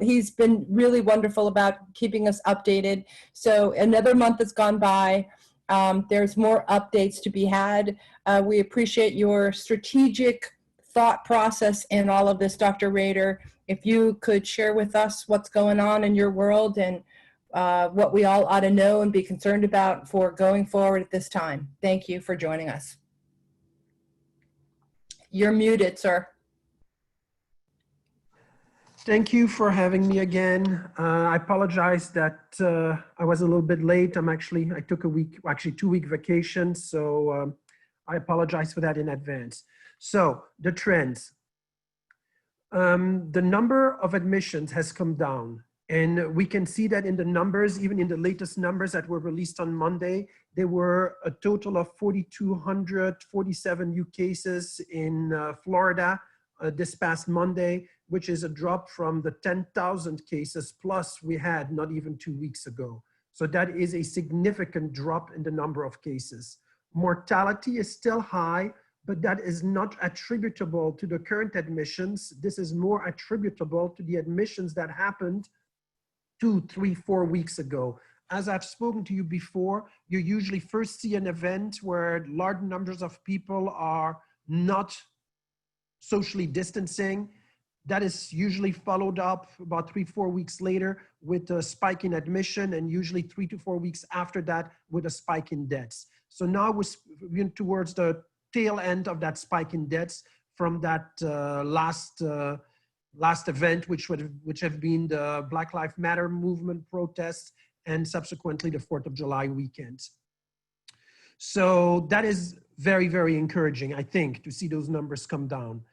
A: He's been really wonderful about keeping us updated. So another month has gone by. There's more updates to be had. We appreciate your strategic thought process in all of this, Dr. Rajter. If you could share with us what's going on in your world and what we all ought to know and be concerned about for going forward at this time. Thank you for joining us. You're muted, sir.
G: Thank you for having me again. I apologize that I was a little bit late. I took a week, actually 2-week vacation. So I apologize for that in advance. So the trends. The number of admissions has come down, and we can see that in the numbers, even in the latest numbers that were released on Monday. There were a total of 4,247 new cases in Florida this past Monday, which is a drop from the 10,000 cases plus we had not even 2 weeks ago. So that is a significant drop in the number of cases. Mortality is still high, but that is not attributable to the current admissions. This is more attributable to the admissions that happened 2, 3, 4 weeks ago. As I've spoken to you before, you usually first see an event where large numbers of people are not socially distancing. That is usually followed up about 3, 4 weeks later with a spike in admission, and usually 3 to 4 weeks after that with a spike in deaths. So now we're towards the tail end of that spike in deaths from that last event, which have been the Black Lives Matter movement protests and subsequently the 4th of July weekend. So that is very, very encouraging, I think, to see those numbers come down.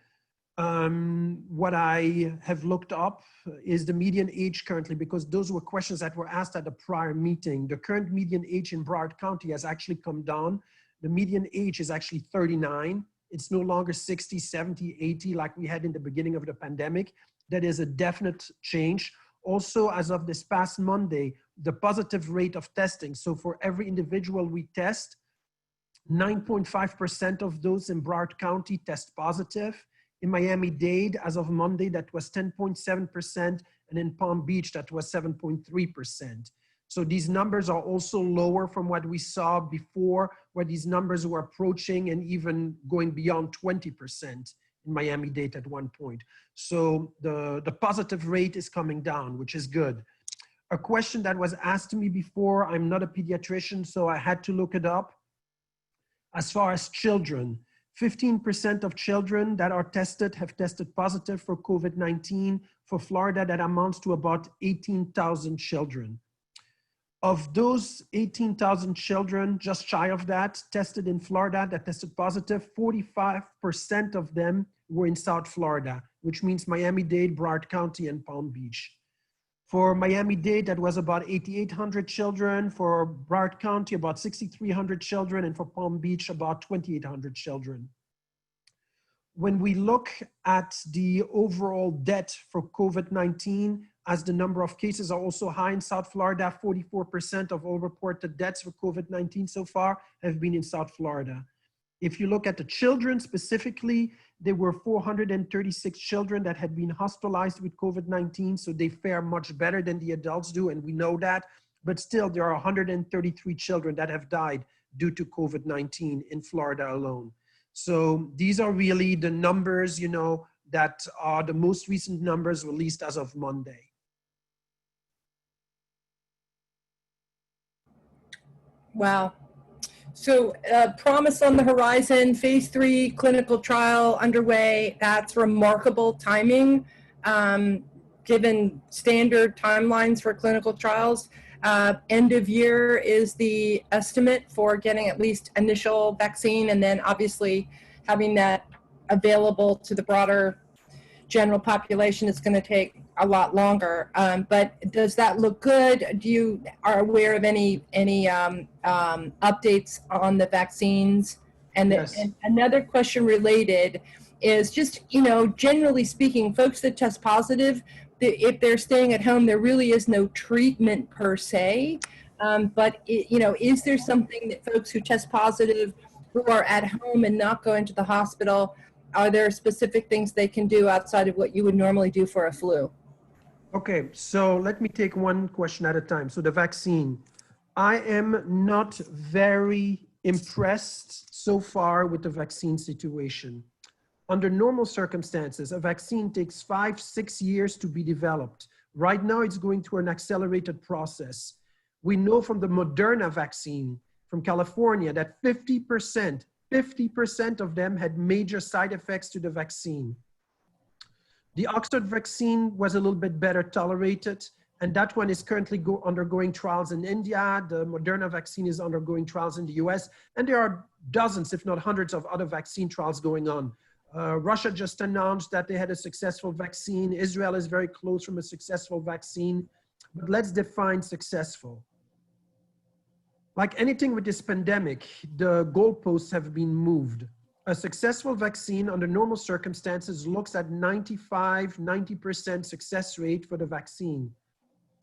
G: What I have looked up is the median age currently, because those were questions that were asked at the prior meeting. The current median age in Broward County has actually come down. The median age is actually 39. It's no longer 60, 70, 80 like we had in the beginning of the pandemic. That is a definite change. Also, as of this past Monday, the positive rate of testing. So for every individual we test, 9.5% of those in Broward County test positive. In Miami-Dade, as of Monday, that was 10.7%, and in Palm Beach, that was 7.3%. So these numbers are also lower from what we saw before, where these numbers were approaching and even going beyond 20% in Miami-Dade at one point. So the positive rate is coming down, which is good. A question that was asked to me before, I'm not a pediatrician, so I had to look it up. As far as children, 15% of children that are tested have tested positive for COVID-19. For Florida, that amounts to about 18,000 children. Of those 18,000 children, just shy of that, tested in Florida that tested positive, 45% of them were in South Florida, which means Miami-Dade, Broward County, and Palm Beach. For Miami-Dade, that was about 8,800 children. For Broward County, about 6,300 children. And for Palm Beach, about 2,800 children. When we look at the overall death for COVID-19, as the number of cases are also high in South Florida, 44% of all reported deaths for COVID-19 so far have been in South Florida. If you look at the children specifically, there were 436 children that had been hospitalized with COVID-19, so they fare much better than the adults do, and we know that. But still, there are 133 children that have died due to COVID-19 in Florida alone. So these are really the numbers, you know, that are the most recent numbers released as of Monday.
A: Wow. So promise on the horizon, phase 3 clinical trial underway. That's remarkable timing, given standard timelines for clinical trials. End of year is the estimate for getting at least initial vaccine, and then obviously having that available to the broader general population is going to take a lot longer. But does that look good? Do you are aware of any updates on the vaccines? And,
G: Yes.
A: and another question related is just, you know, generally speaking, folks that test positive, if they're staying at home, there really is no treatment per se. But you know, is there something that folks who test positive, who are at home and not going to the hospital, are there specific things they can do outside of what you would normally do for a flu?
G: Okay, so let me take one question at a time. So the vaccine, I am not very impressed so far with the vaccine situation. Under normal circumstances, a vaccine takes 5-6 years to be developed. Right now, it's going through an accelerated process. We know from the Moderna vaccine from California that 50% of them had major side effects to the vaccine. The Oxford vaccine was a little bit better tolerated, and that one is currently undergoing trials in India. The Moderna vaccine is undergoing trials in the US, and there are dozens, if not hundreds, of other vaccine trials going on. Russia just announced that they had a successful vaccine. Israel is very close from a successful vaccine. But let's define successful. Like anything with this pandemic, the goalposts have been moved. A successful vaccine under normal circumstances looks at 95, 90% success rate for the vaccine.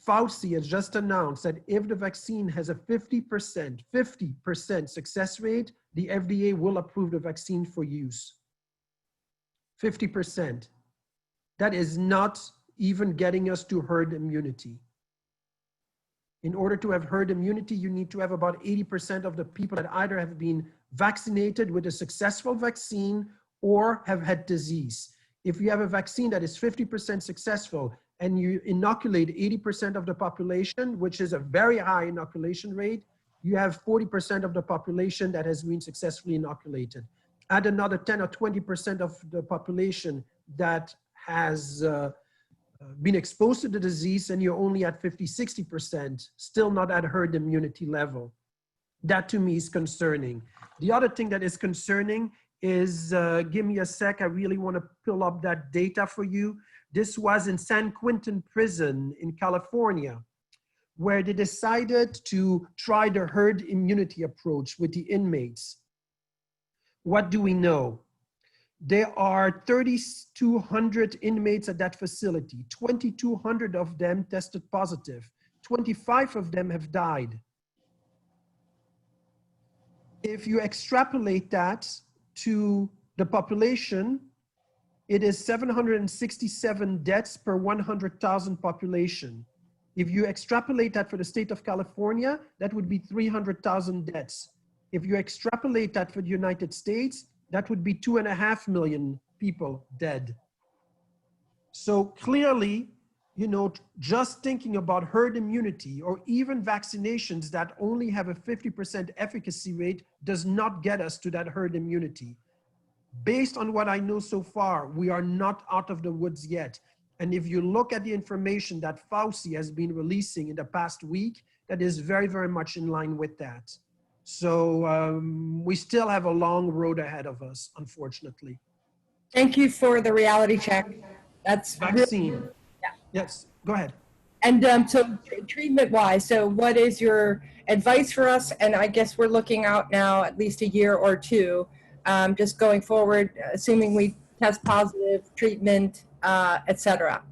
G: Fauci has just announced that if the vaccine has a 50% success rate, the FDA will approve the vaccine for use. 50%. That is not even getting us to herd immunity. In order to have herd immunity, you need to have about 80% of the people that either have been vaccinated with a successful vaccine or have had disease. If you have a vaccine that is 50% successful and you inoculate 80% of the population, which is a very high inoculation rate, you have 40% of the population that has been successfully inoculated. Add another 10 or 20% of the population that has been exposed to the disease and you're only at 50, 60%, still not at herd immunity level. That to me is concerning. The other thing that is concerning is, give me a sec, I really want to pull up that data for you. This was in San Quentin Prison in California, where they decided to try the herd immunity approach with the inmates. What do we know? There are 3,200 inmates at that facility. 2,200 of them tested positive. 25 of them have died. If you extrapolate that to the population, it is 767 deaths per 100,000 population. If you extrapolate that for the state of California, that would be 300,000 deaths. If you extrapolate that for the United States, that would be 2.5 million people dead. So clearly, you know, just thinking about herd immunity or even vaccinations that only have a 50% efficacy rate does not get us to that herd immunity. Based on what I know so far, we are not out of the woods yet. And if you look at the information that Fauci has been releasing in the past week, that is very, very much in line with that. So we still have a long road ahead of us, unfortunately.
A: Thank you for the reality check. That's
G: Vaccine.
A: really, yeah.
G: Yes, go ahead.
A: And so treatment-wise, so what is your advice for us? And I guess we're looking out now at least a year or two, just going forward, assuming we test positive, treatment, et cetera.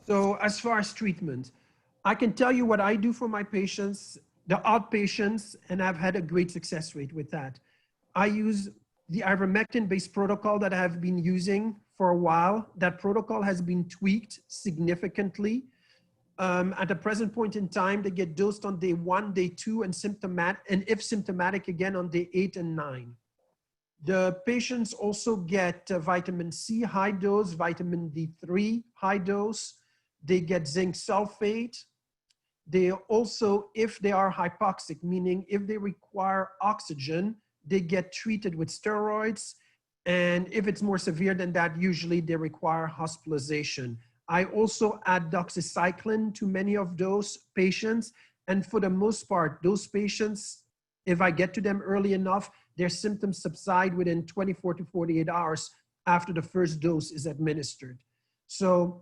G: So as far as treatment, I can tell you what I do for my patients, the outpatients, and I've had a great success rate with that. I use the ivermectin-based protocol that I have been using for a while. That protocol has been tweaked significantly. At the present point in time, they get dosed on day 1, day 2, and if symptomatic, again on day 8 and 9. The patients also get vitamin C high dose, vitamin D3 high dose. They get zinc sulfate. They also, if they are hypoxic, meaning if they require oxygen, they get treated with steroids. And if it's more severe than that, usually they require hospitalization. I also add doxycycline to many of those patients. And for the most part, those patients, if I get to them early enough, their symptoms subside within 24 to 48 hours after the first dose is administered. So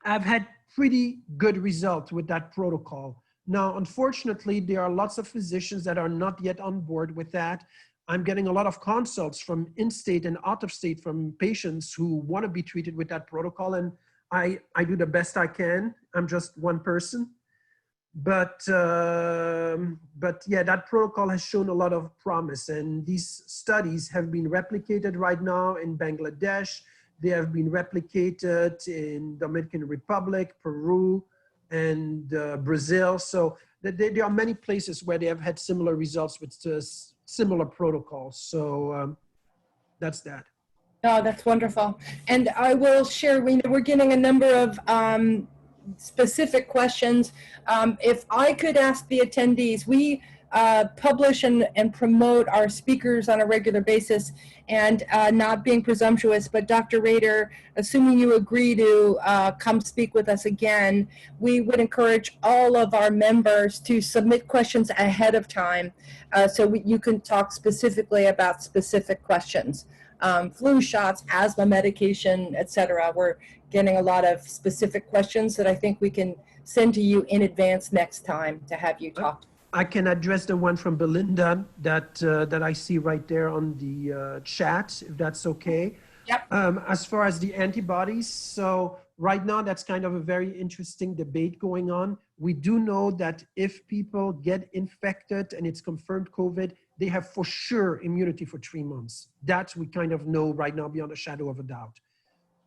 G: I've had pretty good results with that protocol. Now, unfortunately, there are lots of physicians that are not yet on board with that. I'm getting a lot of consults from in-state and out-of-state from patients who want to be treated with that protocol, and I do the best I can. I'm just one person. But yeah, that protocol has shown a lot of promise, and these studies have been replicated right now in Bangladesh. They have been replicated in Dominican Republic, Peru, and Brazil. So there are many places where they have had similar results with similar protocols. So that's that.
A: Oh, that's wonderful. And I will share, we're getting a number of specific questions. If I could ask the attendees, we publish and promote our speakers on a regular basis, and not being presumptuous, but Dr. Rajter, assuming you agree to come speak with us again, we would encourage all of our members to submit questions ahead of time, so you can talk specifically about specific questions. flu shots, asthma medication, etc. We're getting a lot of specific questions that I think we can send to you in advance next time to have you talk.
G: I can address the one from Belinda that I see right there on the chat, if that's okay.
A: Yep.
G: As far as the antibodies, so right now that's kind of a very interesting debate going on. We do know that if people get infected and it's confirmed COVID, they have for sure immunity for 3 months. That we kind of know right now beyond a shadow of a doubt.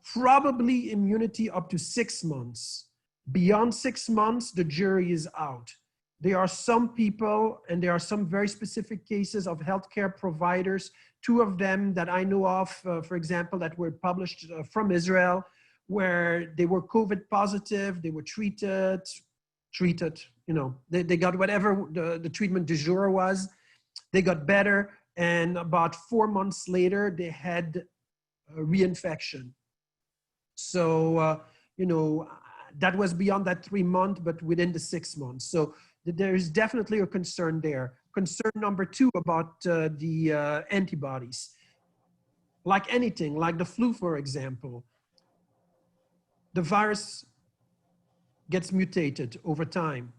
G: Probably immunity up to 6 months. Beyond 6 months, the jury is out. There are some people, and there are some very specific cases of healthcare providers, 2 of them that I know of, for example, that were published from Israel, where they were COVID positive, they were treated, you know, they got whatever the treatment du jour was, they got better, and about 4 months later, they had a reinfection. So, you know, that was beyond that 3 months, but within the 6 months. So there is definitely a concern there. Concern number 2 about the antibodies. Like anything, like the flu, for example, the virus gets mutated over time.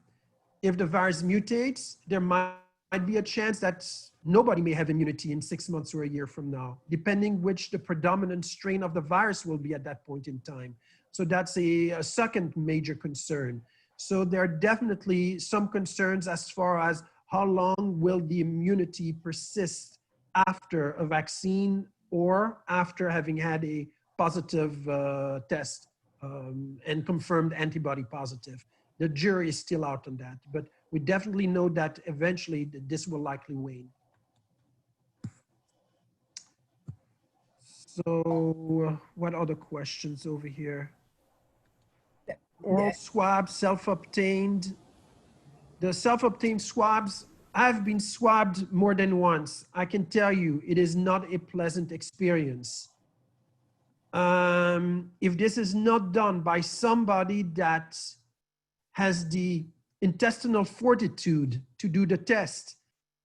G: If the virus mutates, there might be a chance that nobody may have immunity in 6 months or a year from now, depending which the predominant strain of the virus will be at that point in time. So that's a second major concern. So there are definitely some concerns as far as how long will the immunity persist after a vaccine or after having had a positive test and confirmed antibody positive. The jury is still out on that, but we definitely know that eventually this will likely wane. So what other questions over here? Oral swabs, self-obtained. The self-obtained swabs, I've been swabbed more than once. I can tell you, it is not a pleasant experience. If this is not done by somebody that has the intestinal fortitude to do the test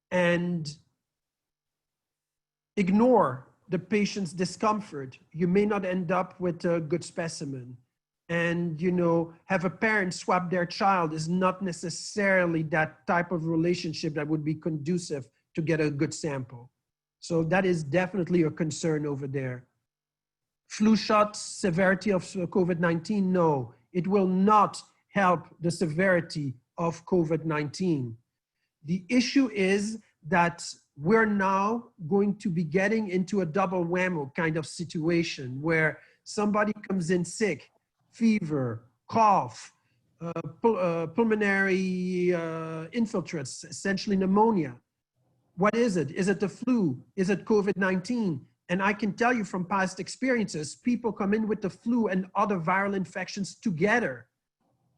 G: and ignore the patient's discomfort, you may not end up with a good specimen. And, you know, have a parent swab their child is not necessarily that type of relationship that would be conducive to get a good sample. So that is definitely a concern over there. Flu shots, severity of COVID-19, no, it will not help the severity of COVID-19. The issue is that we're now going to be getting into a double whammy kind of situation where somebody comes in sick, fever, cough, pulmonary infiltrates, essentially pneumonia. What is it? Is it the flu? Is it COVID-19? And I can tell you from past experiences, people come in with the flu and other viral infections together.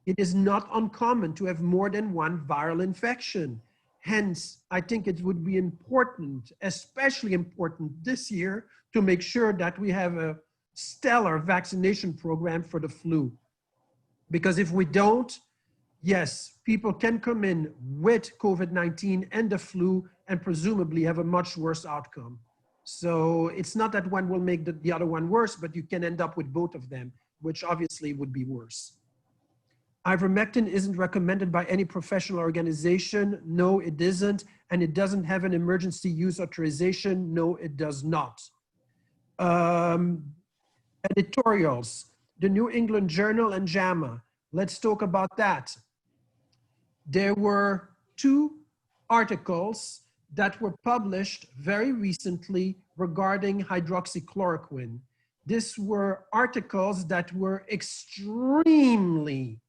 G: It is not uncommon to have more than one viral infection. Hence, I think it would be important, especially important this year, to make sure that we have a stellar vaccination program for the flu. Because if we don't, yes, people can come in with COVID-19 and the flu and presumably have a much worse outcome. So it's not that one will make the other one worse, but you can end up with both of them, which obviously would be worse. Ivermectin isn't recommended by any professional organization. No, it isn't. And it doesn't have an emergency use authorization. No, it does not. Editorials, the New England Journal and JAMA. Let's talk about that. There were 2 articles that were published very recently regarding hydroxychloroquine. These were articles that were extremely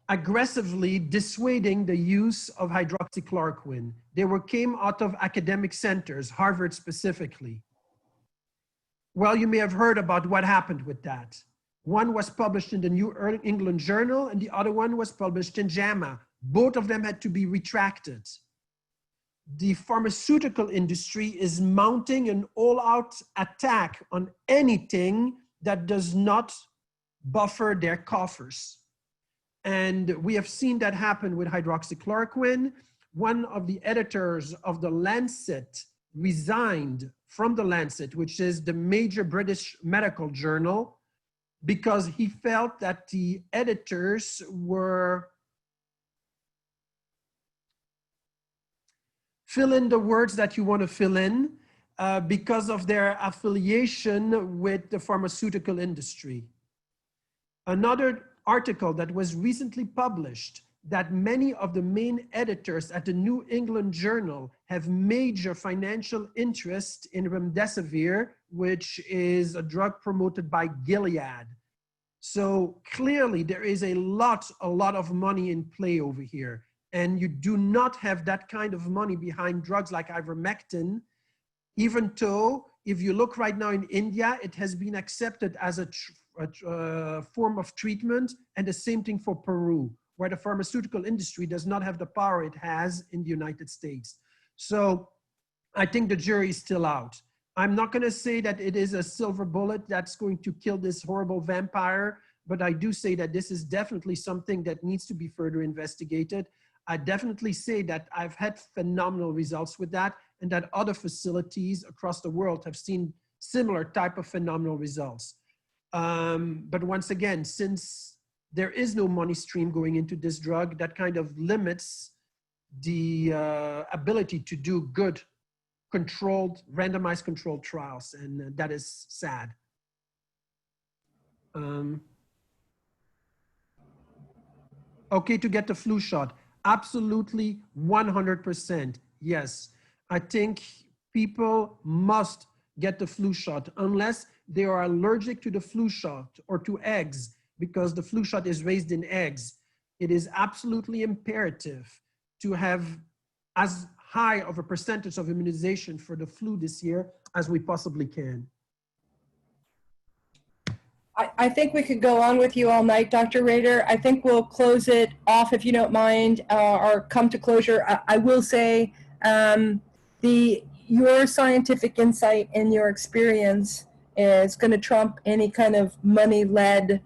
G: aggressively dissuading the use of hydroxychloroquine. They came out of academic centers, Harvard specifically. Well, you may have heard about what happened with that. One was published in the New England Journal and the other one was published in JAMA. Both of them had to be retracted. The pharmaceutical industry is mounting an all-out attack on anything that does not buffer their coffers. And we have seen that happen with hydroxychloroquine. One of the editors of the Lancet resigned from the Lancet, which is the major British medical journal, because he felt that the editors were, fill in the words that you want to fill in, because of their affiliation with the pharmaceutical industry. Another article that was recently published, that many of the main editors at the New England Journal have major financial interest in remdesivir, which is a drug promoted by Gilead. So clearly there is a lot of money in play over here. And you do not have that kind of money behind drugs like ivermectin, even though if you look right now in India, it has been accepted as a form of treatment, and the same thing for Peru, where the pharmaceutical industry does not have the power it has in the United States. So I think the jury is still out. I'm not going to say that it is a silver bullet that's going to kill this horrible vampire, but I do say that this is definitely something that needs to be further investigated. I definitely say that I've had phenomenal results with that, and that other facilities across the world have seen similar type of phenomenal results. But once again, since there is no money stream going into this drug, that kind of limits the ability to do good controlled, randomized controlled trials, and that is sad. Okay, to get the flu shot, absolutely 100%, yes. I think people must get the flu shot unless they are allergic to the flu shot or to eggs, because the flu shot is raised in eggs. It is absolutely imperative to have as high of a percentage of immunization for the flu this year as we possibly can.
A: I think we could go on with you all night, Dr. Rajter. I think we'll close it off if you don't mind, or come to closure. I will say your scientific insight and your experience is going to trump any kind of money-led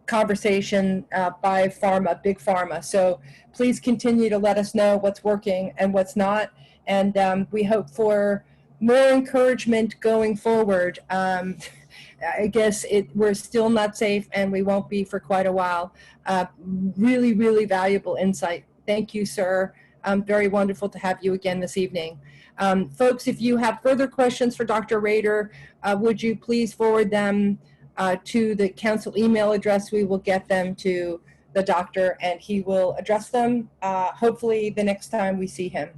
A: conversation by pharma, big pharma. So please continue to let us know what's working and what's not. And we hope for more encouragement going forward. I guess we're still not safe, and we won't be for quite a while. Really, really valuable insight. Thank you, sir. Very wonderful to have you again this evening. Folks, if you have further questions for Dr. Rajter, would you please forward them to the council email address? We will get them to the doctor, and he will address them, hopefully the next time we see him.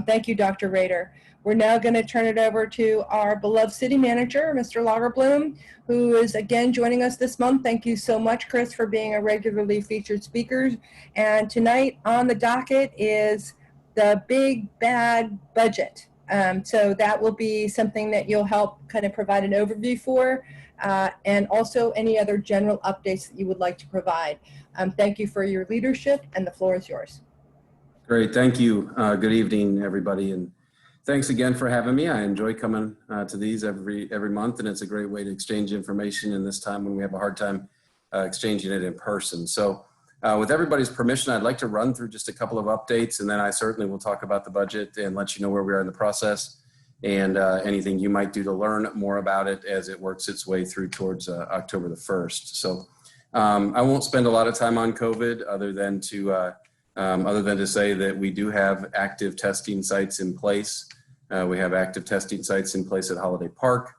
A: Thank you, Dr. Rajter. We're now going to turn it over to our beloved city manager, Mr. Lagerbloom, who is again joining us this month. Thank you so much, Chris, for being a regularly featured speaker. And tonight on the docket is the big bad budget. So that will be something that you'll help kind of provide an overview for, and also any other general updates that you would like to provide. Thank you for your leadership, and the floor is yours.
F: Great, thank you. Good evening, everybody, and thanks again for having me. I enjoy coming to these every month, and it's a great way to exchange information in this time when we have a hard time exchanging it in person. So with everybody's permission, I'd like to run through just a couple of updates, and then I certainly will talk about the budget and let you know where we are in the process, and anything you might do to learn more about it as it works its way through towards October the 1st. So I won't spend a lot of time on COVID other than to say that we do have active testing sites in place. We have active testing sites in place at Holiday Park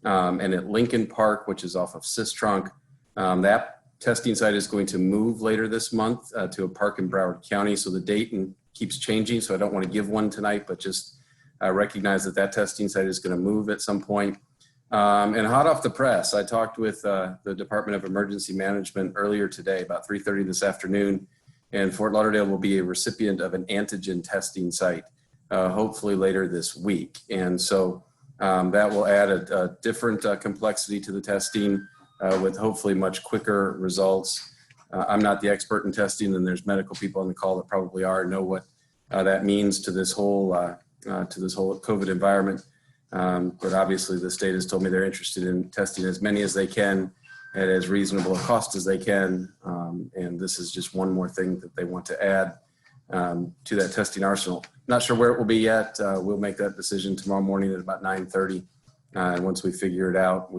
F: and at Lincoln Park, which is off of Sistrunk. That testing site is going to move later this month to a park in Broward County. So the date keeps changing, so I don't want to give one tonight, but just recognize that testing site is going to move at some point. And hot off the press, I talked with the Department of Emergency Management earlier today, about 3:30 this afternoon, and Fort Lauderdale will be a recipient of an antigen testing site, hopefully later this week. And so that will add a different complexity to the testing with hopefully much quicker results. I'm not the expert in testing, and there's medical people on the call that probably know what that means to this whole COVID environment. But obviously the state has told me they're interested in testing as many as they can at as reasonable a cost as they can. And this is just one more thing that they want to add to that testing arsenal. Not sure where it will be yet. We'll make that decision tomorrow morning at about 9:30. And once we figure it out,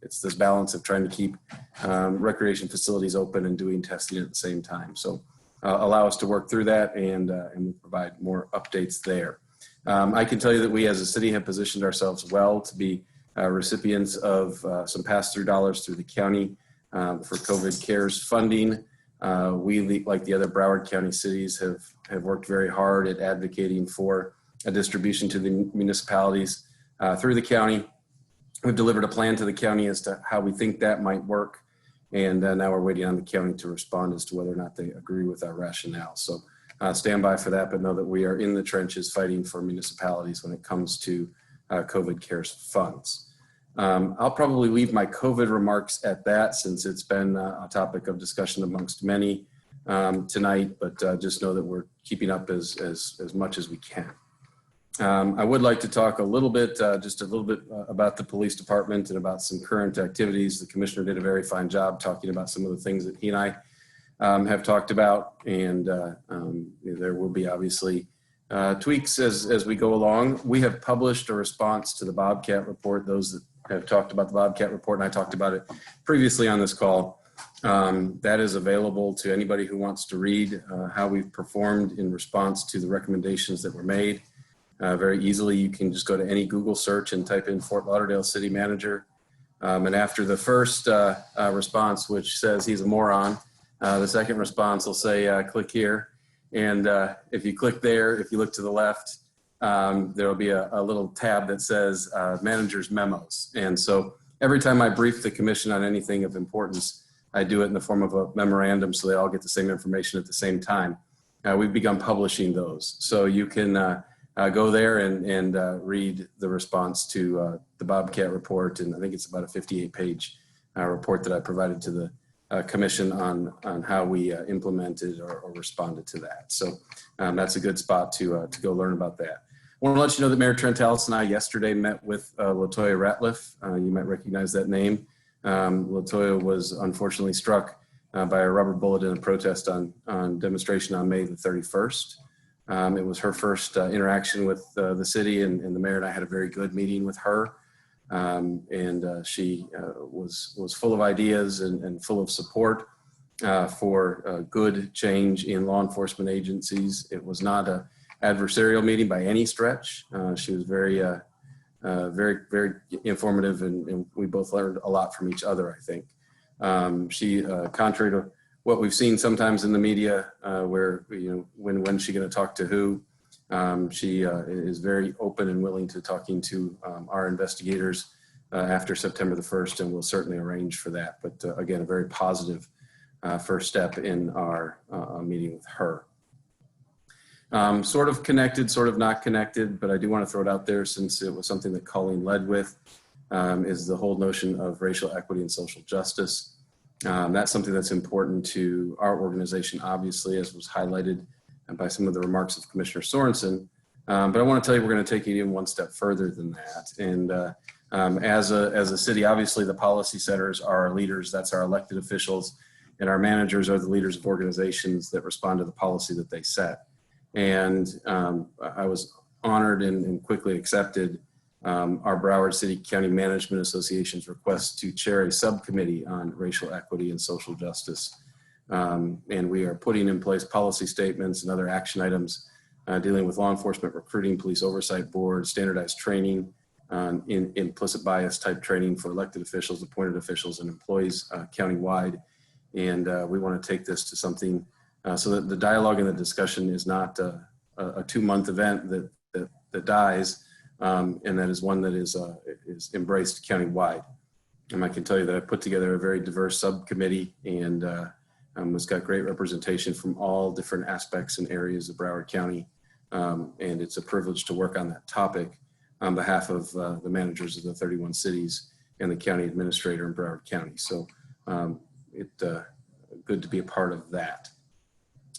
F: it's this balance of trying to keep recreation facilities open and doing testing at the same time. So allow us to work through that, and we'll provide more updates there. I can tell you that we as a city have positioned ourselves well to be recipients of some pass-through dollars through the county for COVID CARES funding. We, like the other Broward County cities, have worked very hard at advocating for a distribution to the municipalities through the county. We've delivered a plan to the county as to how we think that might work. And now we're waiting on the county to respond as to whether or not they agree with our rationale. So stand by for that, but know that we are in the trenches fighting for municipalities when it comes to COVID CARES funds. I'll probably leave my COVID remarks at that, since it's been a topic of discussion amongst many tonight, but just know that we're keeping up as much as we can. I would like to talk a little bit about the police department and about some current activities. The commissioner did a very fine job talking about some of the things that he and I have talked about, and there will be obviously tweaks as we go along. We have published a response to the Bobcat report. Those that have talked about the Bobcat report, and I talked about it previously on this call, that is available to anybody who wants to read how we've performed in response to the recommendations that were made. Very easily, you can just go to any Google search and type in Fort Lauderdale City Manager. And after the first response, which says he's a moron, the second response will say, click here. And if you click there, if you look to the left, there will be a little tab that says Manager's Memos. And so every time I brief the commission on anything of importance, I do it in the form of a memorandum so they all get the same information at the same time. We've begun publishing those. So you can go there and read the response to the Bobcat report. And I think it's about a 58-page report that I provided to the commission on how we implemented or responded to that. So that's a good spot to go learn about that. I want to let you know that Mayor Trentalis and I yesterday met with Latoya Ratliff. You might recognize that name. Latoya was unfortunately struck by a rubber bullet in a protest on demonstration on May the 31st. It was her first interaction with the city, and the mayor and I had a very good meeting with her. She was full of ideas and full of support for good change in law enforcement agencies. It was not an adversarial meeting by any stretch. She was very informative, and we both learned a lot from each other, I think. She, contrary to what we've seen sometimes in the media, where, when's she going to talk to who? She is very open and willing to talking to our investigators after September the 1st, and we'll certainly arrange for that. But again, a very positive first step in our meeting with her. Sort of connected, sort of not connected, but I do want to throw it out there since it was something that Colleen led with, is the whole notion of racial equity and social justice. That's something that's important to our organization, obviously, as was highlighted by some of the remarks of Commissioner Sorensen. But I want to tell you, we're going to take it even one step further than that. And as a city, obviously, the policy setters are our leaders. That's our elected officials. And our managers are the leaders of organizations that respond to the policy that they set. And I was honored and quickly accepted our Broward City County Management Association's request to chair a subcommittee on racial equity and social justice. And we are putting in place policy statements and other action items dealing with law enforcement recruiting, police oversight board, standardized training, in implicit bias type training for elected officials, appointed officials, and employees countywide. And we want to take this to something so that the dialogue and the discussion is not a 2-month event that dies, and that is one that is embraced countywide. And I can tell you that I put together a very diverse subcommittee, and it's got great representation from all different aspects and areas of Broward County. And it's a privilege to work on that topic on behalf of the managers of the 31 cities and the county administrator in Broward County. So it's good to be a part of that.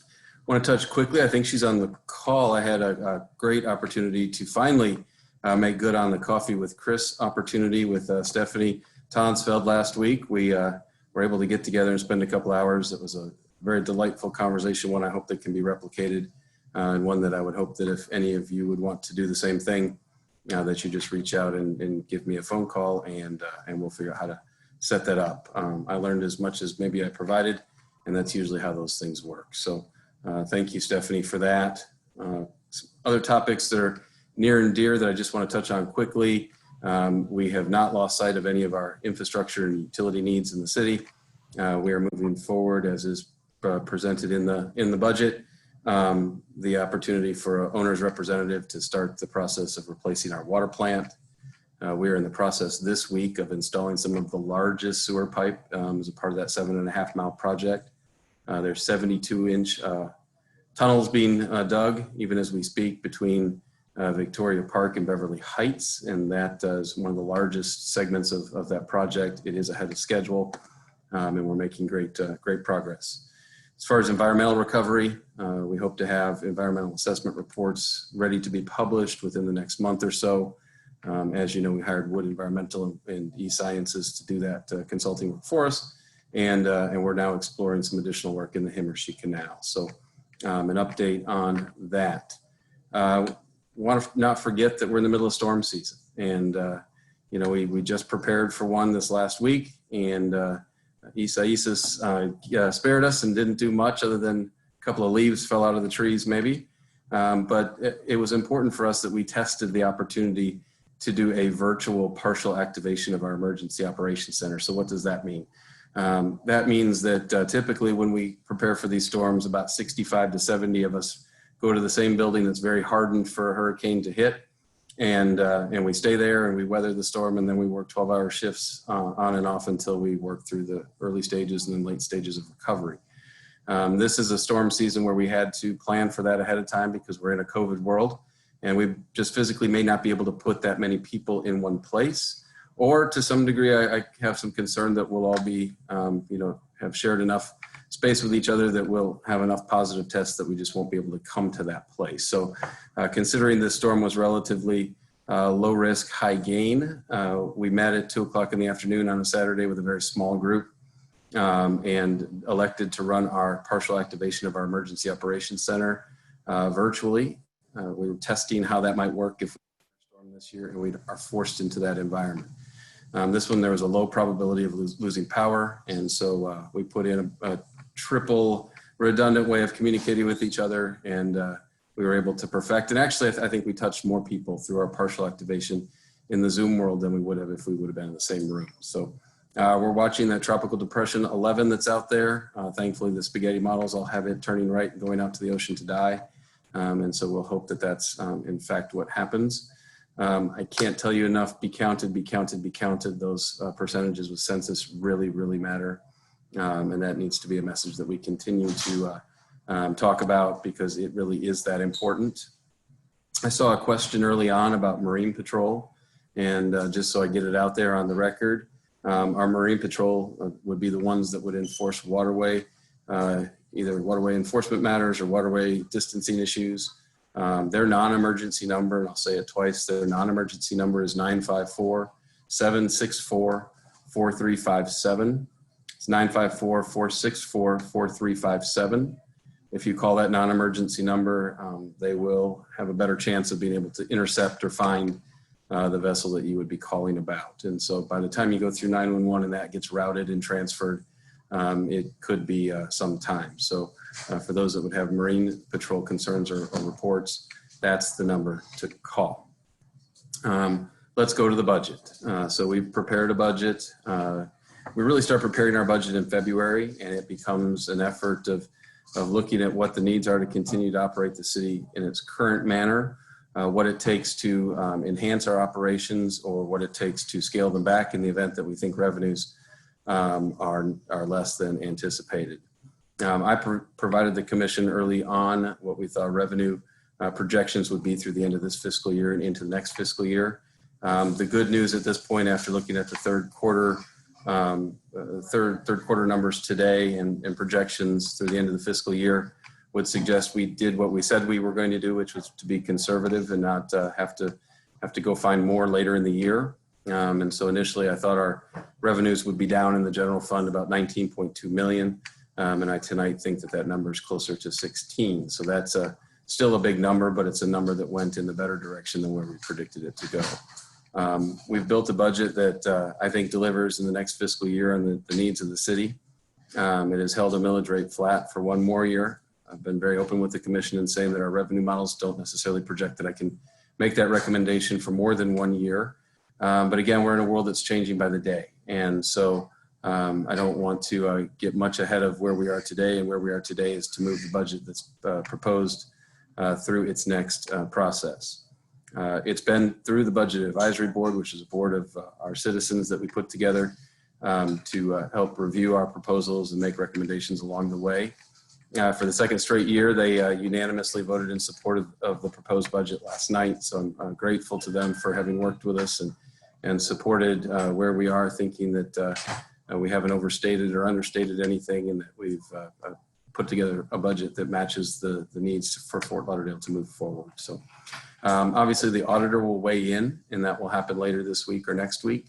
F: I want to touch quickly, I think she's on the call. I had a great opportunity to finally make good on the Coffee with Chris opportunity with Stephanie Tonsfeld last week. We were able to get together and spend a couple hours. It was a very delightful conversation, one I hope that can be replicated and one that I would hope that if any of you would want to do the same thing, that you just reach out and give me a phone call, and we'll figure out how to set that up. I learned as much as maybe I provided, and that's usually how those things work. So thank you, Stephanie, for that. Some other topics that are near and dear that I just want to touch on quickly. We have not lost sight of any of our infrastructure and utility needs in the city. We are moving forward as is presented in the budget. The opportunity for an owner's representative to start the process of replacing our water plant. We are in the process this week of installing some of the largest sewer pipe as a part of that 7.5 mile project. There's 72-inch tunnels being dug even as we speak between Victoria Park and Beverly Heights, and that is one of the largest segments of that project. It is ahead of schedule, and we're making great progress. As far as environmental recovery, we hope to have environmental assessment reports ready to be published within the next month or so. As you know, we hired Wood Environmental and eSciences to do that consulting work for us, and we're now exploring some additional work in the Himmershey Canal. So an update on that. Want to not forget that we're in the middle of storm season, and you know, we just prepared for one this last week, and Isaias spared us and didn't do much other than a couple of leaves fell out of the trees maybe. But it was important for us that we tested the opportunity to do a virtual partial activation of our emergency operations center. So what does that mean? That means that typically when we prepare for these storms, about 65 to 70 of us go to the same building that's very hardened for a hurricane to hit. And we stay there and we weather the storm, and then we work 12-hour shifts on and off until we work through the early stages and then late stages of recovery. This is a storm season where we had to plan for that ahead of time because we're in a COVID world, and we just physically may not be able to put that many people in one place. Or to some degree, I have some concern that we'll all be, have shared enough space with each other that we'll have enough positive tests that we just won't be able to come to that place. So considering this storm was relatively low risk, high gain, we met at 2 o'clock in the afternoon on a Saturday with a very small group and elected to run our partial activation of our emergency operations center virtually. We were testing how that might work if we storm this year, and we are forced into that environment. This one, there was a low probability of losing power, and so we put in a triple redundant way of communicating with each other, and we were able to perfect. And actually, I think we touched more people through our partial activation in the Zoom world than we would have if we would have been in the same room. So we're watching that Tropical Depression 11 that's out there. Thankfully, the spaghetti models all have it turning right and going out to the ocean to die. And so we'll hope that that's in fact what happens. I can't tell you enough, be counted, be counted, be counted. Those percentages with census really, really matter. And that needs to be a message that we continue to talk about because it really is that important. I saw a question early on about Marine Patrol, and just so I get it out there on the record, our Marine Patrol would be the ones that would enforce waterway, either waterway enforcement matters or waterway distancing issues. Their non-emergency number, and I'll say it twice, their non-emergency number is 954-764-4357. It's 954-464-4357. If you call that non-emergency number, they will have a better chance of being able to intercept or find the vessel that you would be calling about. And so by the time you go through 911 and that gets routed and transferred, it could be some time. So for those that would have Marine Patrol concerns or reports, that's the number to call. Let's go to the budget. So we've prepared a budget. We really start preparing our budget in February, and it becomes an effort of looking at what the needs are to continue to operate the city in its current manner, what it takes to enhance our operations, or what it takes to scale them back in the event that we think revenues are less than anticipated. I provided the commission early on what we thought revenue projections would be through the end of this fiscal year and into the next fiscal year. The good news at this point, after looking at the third quarter numbers today and projections through the end of the fiscal year, would suggest we did what we said we were going to do, which was to be conservative and not have to go find more later in the year. And so initially I thought our revenues would be down in the general fund about 19.2 million. And I tonight think that number is closer to 16. So that's a still a big number, but it's a number that went in the better direction than where we predicted it to go. We've built a budget that I think delivers in the next fiscal year on the needs of the city. It has held a millage rate flat for one more year. I've been very open with the commission in saying that our revenue models don't necessarily project that I can make that recommendation for more than 1 year. But again, we're in a world that's changing by the day. And so I don't want to get much ahead of where we are today, and where we are today is to move the budget that's proposed through its next process. It's been through the Budget Advisory Board, which is a board of our citizens that we put together to help review our proposals and make recommendations along the way. For the second straight year, they unanimously voted in support of the proposed budget last night. So I'm grateful to them for having worked with us and supported where we are, thinking that we haven't overstated or understated anything, and that we've put together a budget that matches the needs for Fort Lauderdale to move forward. So obviously the auditor will weigh in, and that will happen later this week or next week.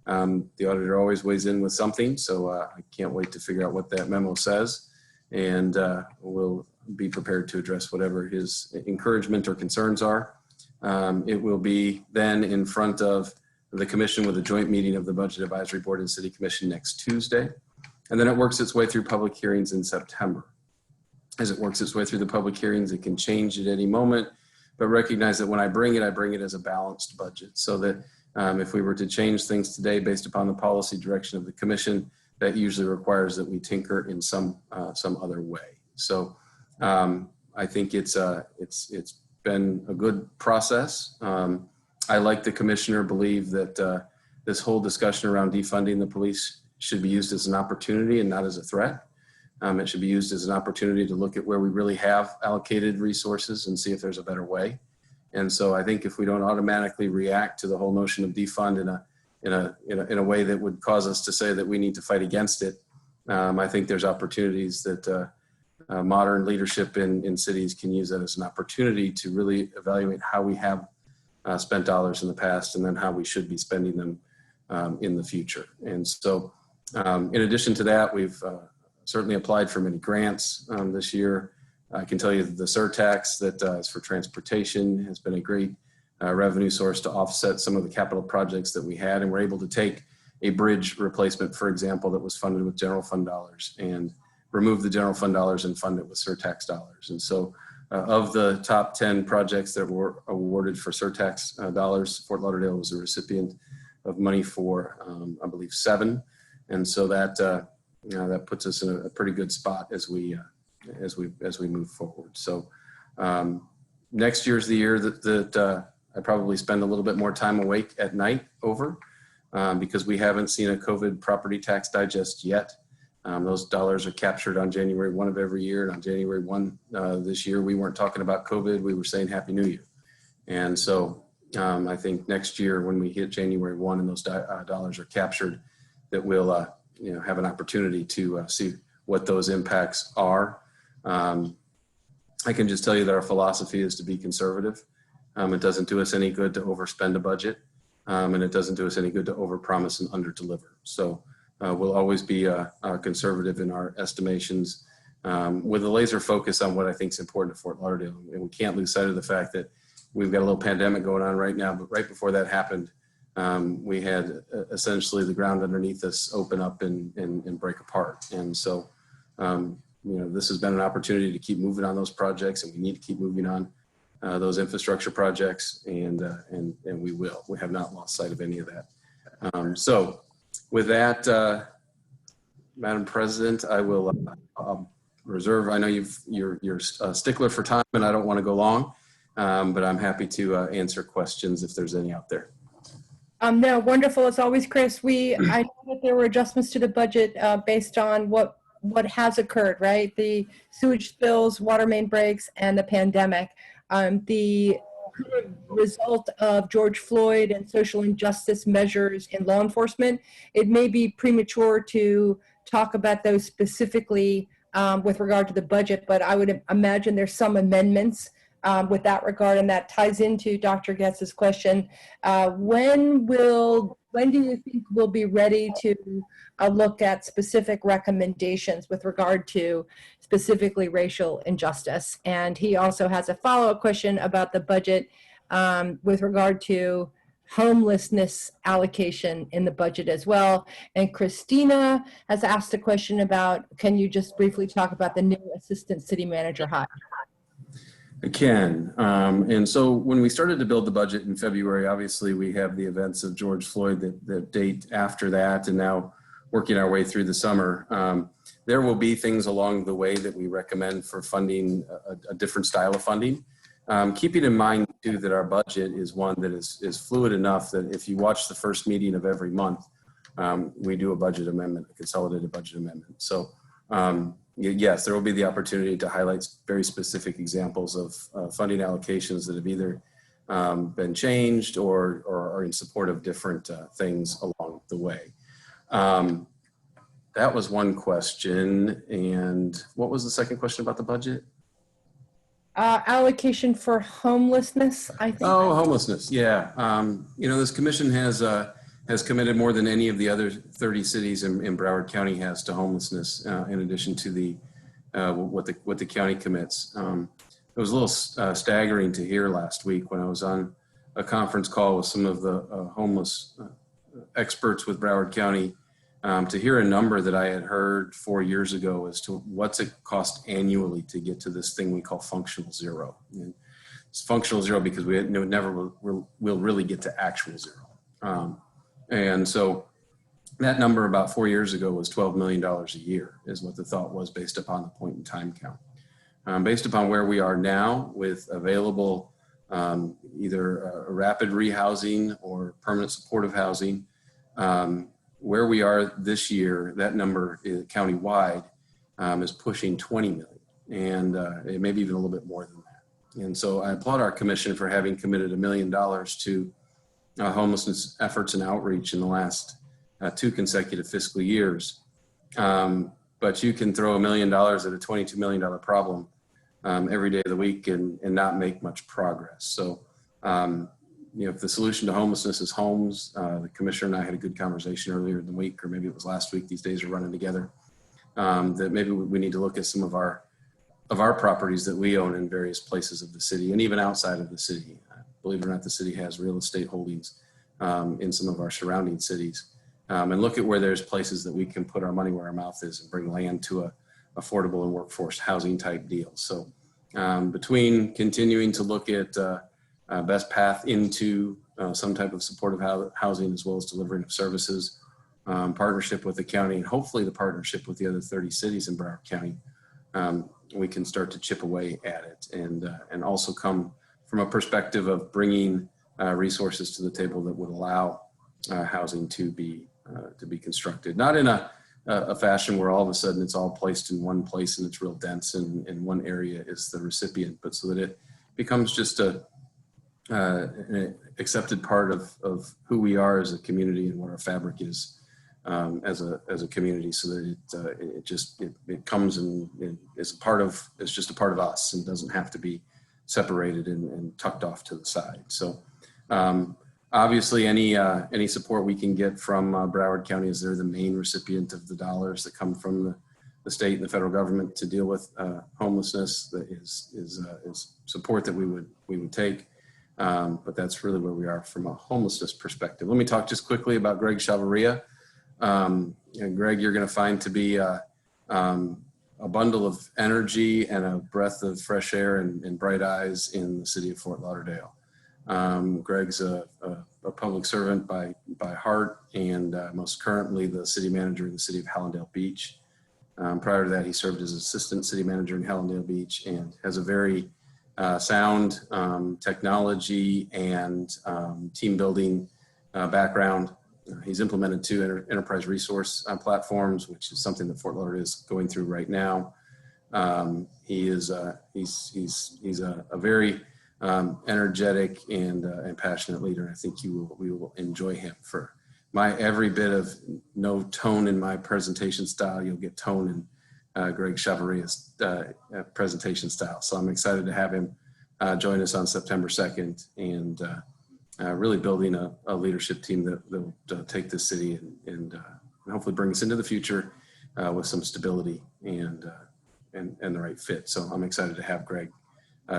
F: The auditor always weighs in with something, so I can't wait to figure out what that memo says. And we'll be prepared to address whatever his encouragement or concerns are. It will be then in front of the commission with a joint meeting of the Budget Advisory Board and City Commission next Tuesday. And then it works its way through public hearings in September. As it works its way through the public hearings, it can change at any moment, but recognize that when I bring it as a balanced budget, so that if we were to change things today based upon the policy direction of the commission, that usually requires that we tinker in some other way. So I think it's been a good process. I, like the commissioner, believe that this whole discussion around defunding the police should be used as an opportunity and not as a threat. It should be used as an opportunity to look at where we really have allocated resources and see if there's a better way. And so I think if we don't automatically react to the whole notion of defund in a way that would cause us to say that we need to fight against it, I think there's opportunities that modern leadership in cities can use that as an opportunity to really evaluate how we have spent dollars in the past, and then how we should be spending them in the future. And so in addition to that, we've certainly applied for many grants this year. I can tell you that the surtax that is for transportation has been a great revenue source to offset some of the capital projects that we had, and we're able to take a bridge replacement, for example, that was funded with general fund dollars, and remove the general fund dollars and fund it with surtax dollars. And so of the top 10 projects that were awarded for surtax dollars, Fort Lauderdale was a recipient of money for, I believe, 7. And so that that puts us in a pretty good spot as we move forward. So next year's the year that I probably spend a little bit more time awake at night over, because we haven't seen a COVID property tax digest yet. Those dollars are captured on January 1 of every year. And on January 1 this year, we weren't talking about COVID. We were saying Happy New Year. And so I think next year when we hit January 1 and those dollars are captured, that we'll have an opportunity to see what those impacts are. I can just tell you that our philosophy is to be conservative. It doesn't do us any good to overspend a budget, and it doesn't do us any good to overpromise and underdeliver. So we'll always be conservative in our estimations, with a laser focus on what I think is important to Fort Lauderdale. And we can't lose sight of the fact that we've got a little pandemic going on right now, but right before that happened, we had essentially the ground underneath us open up and break apart. And so, this has been an opportunity to keep moving on those projects, and we need to keep moving on those infrastructure projects, and we will. We have not lost sight of any of that. So with that, Madam President, I will reserve. I know you're a stickler for time, and I don't want to go long, but I'm happy to answer questions if there's any out there.
A: No, wonderful as always, Chris. I know that there were adjustments to the budget based on what has occurred, right? The sewage spills, water main breaks, and the pandemic. The result of George Floyd and social injustice measures in law enforcement, it may be premature to talk about those specifically with regard to the budget, but I would imagine there's some amendments with that regard, and that ties into Dr. Getz's question. When do you think we'll be ready to look at specific recommendations with regard to specifically racial injustice. And he also has a follow-up question about the budget with regard to homelessness allocation in the budget as well. And Christina has asked a question about, can you just briefly talk about the new assistant city manager hire?
F: I can. And so when we started to build the budget in February, obviously we have the events of George Floyd that date after that, and now working our way through the summer. There will be things along the way that we recommend for funding a different style of funding. Keeping in mind too that our budget is one that is fluid enough that if you watch the first meeting of every month, we do a budget amendment, a consolidated budget amendment. So yes, there will be the opportunity to highlight very specific examples of funding allocations that have either been changed or are in support of different things along the way. That was one question. And what was the second question about the budget?
A: Allocation for homelessness, I think.
F: Oh, homelessness. Yeah. You know, this commission has committed more than any of the other 30 cities in Broward County has to homelessness, in addition to the what the county commits. It was a little staggering to hear last week when I was on a conference call with some of the homeless experts with Broward County, to hear a number that I had heard 4 years ago as to what's it cost annually to get to this thing we call functional zero. And it's functional zero because we never will really get to actual zero. And so that number about 4 years ago was $12 million a year is what the thought was based upon the point in time count. Based upon where we are now with available either rapid rehousing or permanent supportive housing, where we are this year, that number countywide is pushing 20 million, and it may be even a little bit more than that. And so I applaud our commission for having committed $1 million to homelessness efforts and outreach in the last 2 consecutive fiscal years. But you can throw $1 million at a $22 million problem every day of the week and not make much progress. So, you know, if the solution to homelessness is homes, the commissioner and I had a good conversation earlier in the week, or maybe it was last week, these days are running together, that maybe we need to look at some of our properties that we own in various places of the city and even outside of the city. Believe it or not, the city has real estate holdings in some of our surrounding cities, and look at where there's places that we can put our money where our mouth is and bring land to a affordable and workforce housing type deals. So between continuing to look at best path into some type of supportive housing, as well as delivering of services, partnership with the county, and hopefully the partnership with the other 30 cities in Broward County, we can start to chip away at it and also come from a perspective of bringing resources to the table that would allow housing to be constructed, not in a fashion where all of a sudden it's all placed in one place and it's real dense and one area is the recipient, but so that it becomes just an accepted part of who we are as a community and what our fabric is as a community, so that it comes and is just a part of us and doesn't have to be separated and tucked off to the side. So obviously any support we can get from Broward County, as they're the main recipient of the dollars that come from the state and the federal government to deal with homelessness, that is support that we would take. But that's really where we are from a homelessness perspective. Let me talk just quickly about Greg Chavaria. And Greg, you're going to find to be a bundle of energy and a breath of fresh air and bright eyes in the city of Fort Lauderdale. Greg's a public servant by heart, and most currently the city manager in the city of Hallandale Beach. Prior to that, he served as assistant city manager in Hallandale Beach and has a very sound technology and team building background. He's implemented 2 enterprise resource platforms, which is something that Fort Lauderdale is going through right now. He's a very energetic and passionate leader. And I think we will enjoy him. For my every bit of no tone in my presentation style, you'll get tone in Greg Chavaria's presentation style. So I'm excited to have him join us on September 2nd and really building a leadership team that will take this city and hopefully bring us into the future with some stability and and the right fit. So I'm excited to have Greg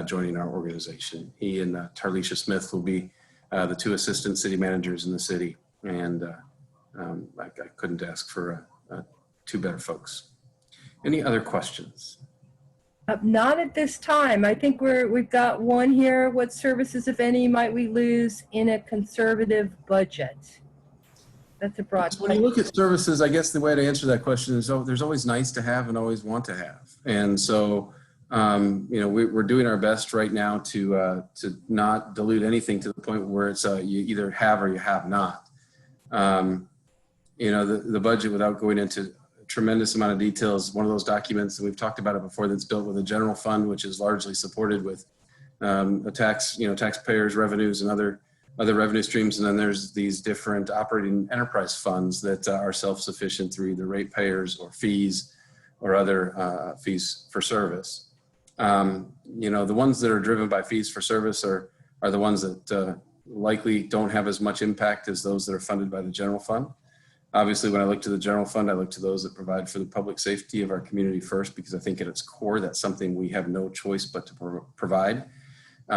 F: joining our organization. He and Tarlisha Smith will be the two assistant city managers in the city, and I couldn't ask for two better folks. Any other questions?
A: Not at this time. I think we've got one here. What services, if any, might we lose in a conservative budget? That's a broad
F: So when you look at services, I guess the way to answer that question is, there's always nice to have and always want to have. And so, you know, we're doing our best right now to not dilute anything to the point where it's you either have or you have not. You know, the budget, without going into a tremendous amount of details, one of those documents that we've talked about it before, that's built with a general fund, which is largely supported with taxpayers' revenues and other revenue streams. And then there's these different operating enterprise funds that are self-sufficient through either ratepayers or fees or other fees for service. You know, the ones that are driven by fees for service are the ones that likely don't have as much impact as those that are funded by the general fund. Obviously, when I look to the general fund, I look to those that provide for the public safety of our community first, because I think at its core, that's something we have no choice but to provide. You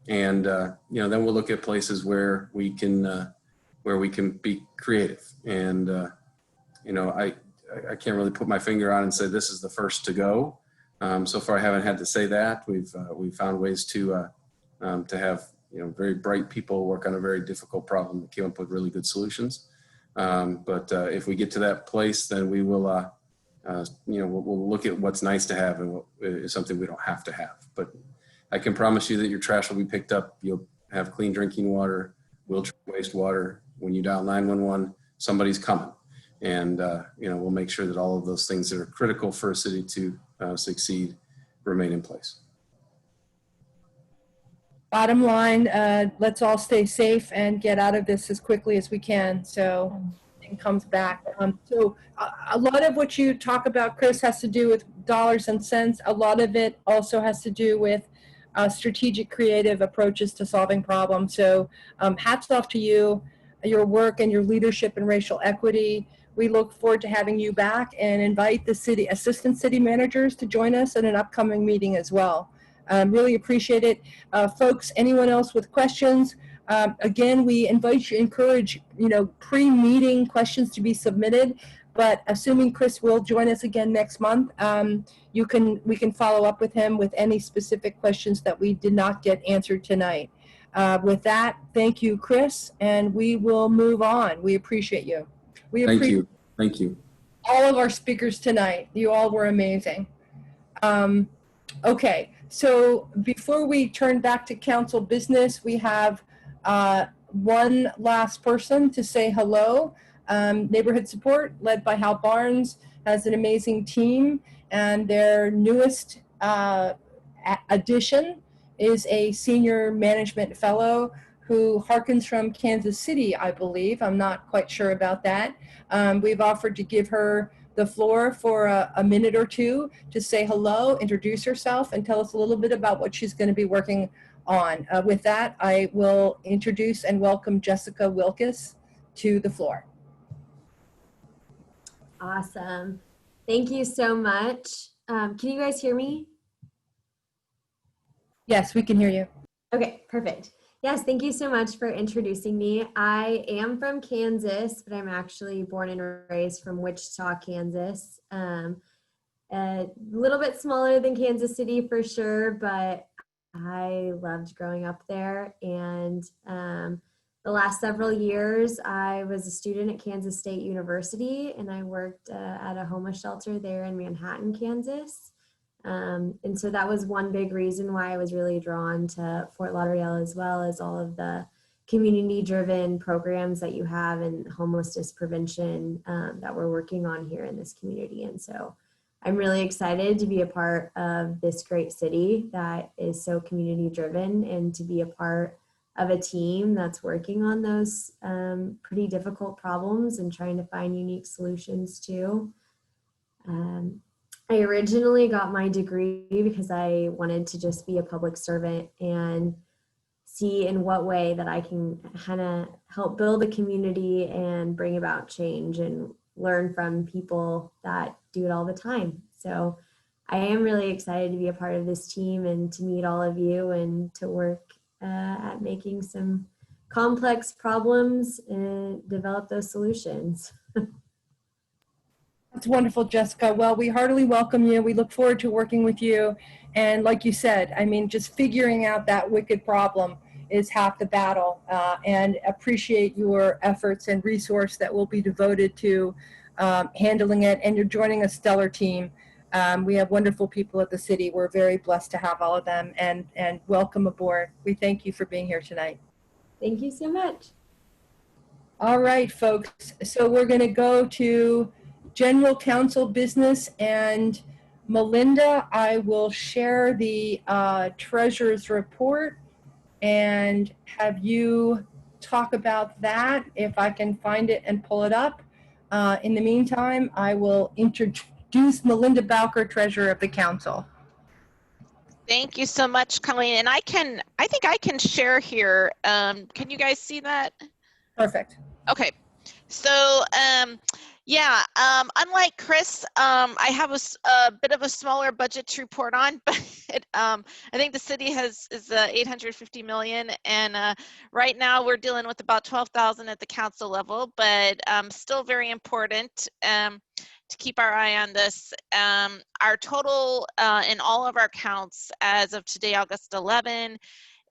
F: know, then we'll look at places where we can be creative. And you know, I can't really put my finger on and say this is the first to go. So far, I haven't had to say that. We've found ways to have, you know, very bright people work on a very difficult problem that came up with really good solutions. But if we get to that place, then we will, you know, we'll look at what's nice to have and what is something we don't have to have. But I can promise you that your trash will be picked up. You'll have clean drinking water. We'll treat wastewater. When you dial 911, somebody's coming. And, you know, we'll make sure that all of those things that are critical for a city to succeed remain in place.
A: Bottom line, let's all stay safe and get out of this as quickly as we can, so it comes back. So a lot of what you talk about, Chris, has to do with dollars and cents. A lot of it also has to do with strategic, creative approaches to solving problems. So hats off to you, your work and your leadership in racial equity. We look forward to having you back and invite the assistant city managers to join us at an upcoming meeting as well. Really appreciate it. Folks, anyone else with questions? Again, we encourage, you know, pre-meeting questions to be submitted, but assuming Chris will join us again next month, we can follow up with him with any specific questions that we did not get answered tonight. With that, thank you, Chris, and we will move on. We appreciate you.
F: Thank you. Thank you.
A: All of our speakers tonight. You all were amazing. Okay. So before we turn back to council business, we have one last person to say hello. Neighborhood Support, led by Hal Barnes, has an amazing team, and their newest addition is a senior management fellow who harkens from Kansas City, I believe. I'm not quite sure about that. We've offered to give her the floor for a minute or two to say hello, introduce herself, and tell us a little bit about what she's going to be working on. With that, I will introduce and welcome Jessica Wilkes to the floor.
H: Awesome. Thank you so much. Can you guys hear me?
A: Yes, we can hear you.
H: Okay, perfect. Yes, thank you so much for introducing me. I am from Kansas, but I'm actually born and raised from Wichita, Kansas. A little bit smaller than Kansas City for sure, but I loved growing up there. And the last several years, I was a student at Kansas State University, and I worked at a homeless shelter there in Manhattan, Kansas. And so that was one big reason why I was really drawn to Fort Lauderdale, as well as all of the community-driven programs that you have in homelessness prevention that we're working on here in this community. And so I'm really excited to be a part of this great city that is so community-driven, and to be a part of a team that's working on those pretty difficult problems and trying to find unique solutions too. I originally got my degree because I wanted to just be a public servant and see in what way that I can kind of help build a community and bring about change and learn from people that do it all the time. So I am really excited to be a part of this team and to meet all of you and to work at making some complex problems and develop those solutions.
A: That's wonderful, Jessica. Well, we heartily welcome you. We look forward to working with you. And like you said, I mean, just figuring out that wicked problem is half the battle, and appreciate your efforts and resource that will be devoted to handling it. And you're joining a stellar team. We have wonderful people at the city. We're very blessed to have all of them, and welcome aboard. We thank you for being here tonight.
H: Thank you so much.
A: All right, folks. So we're going to go to General Counsel business, and Melinda, I will share the treasurer's report and have you talk about that if I can find it and pull it up. In the meantime, I will introduce Melinda Bowker, treasurer of the council.
I: Thank you so much, Colleen. And I think I can share here. Can you guys see that?
A: Perfect.
I: Okay. So, yeah, unlike Chris, I have a bit of a smaller budget to report on, but I think the city is 850 million, and right now we're dealing with about 12,000 at the council level, but still very important to keep our eye on this. Our total in all of our counts as of today, August 11,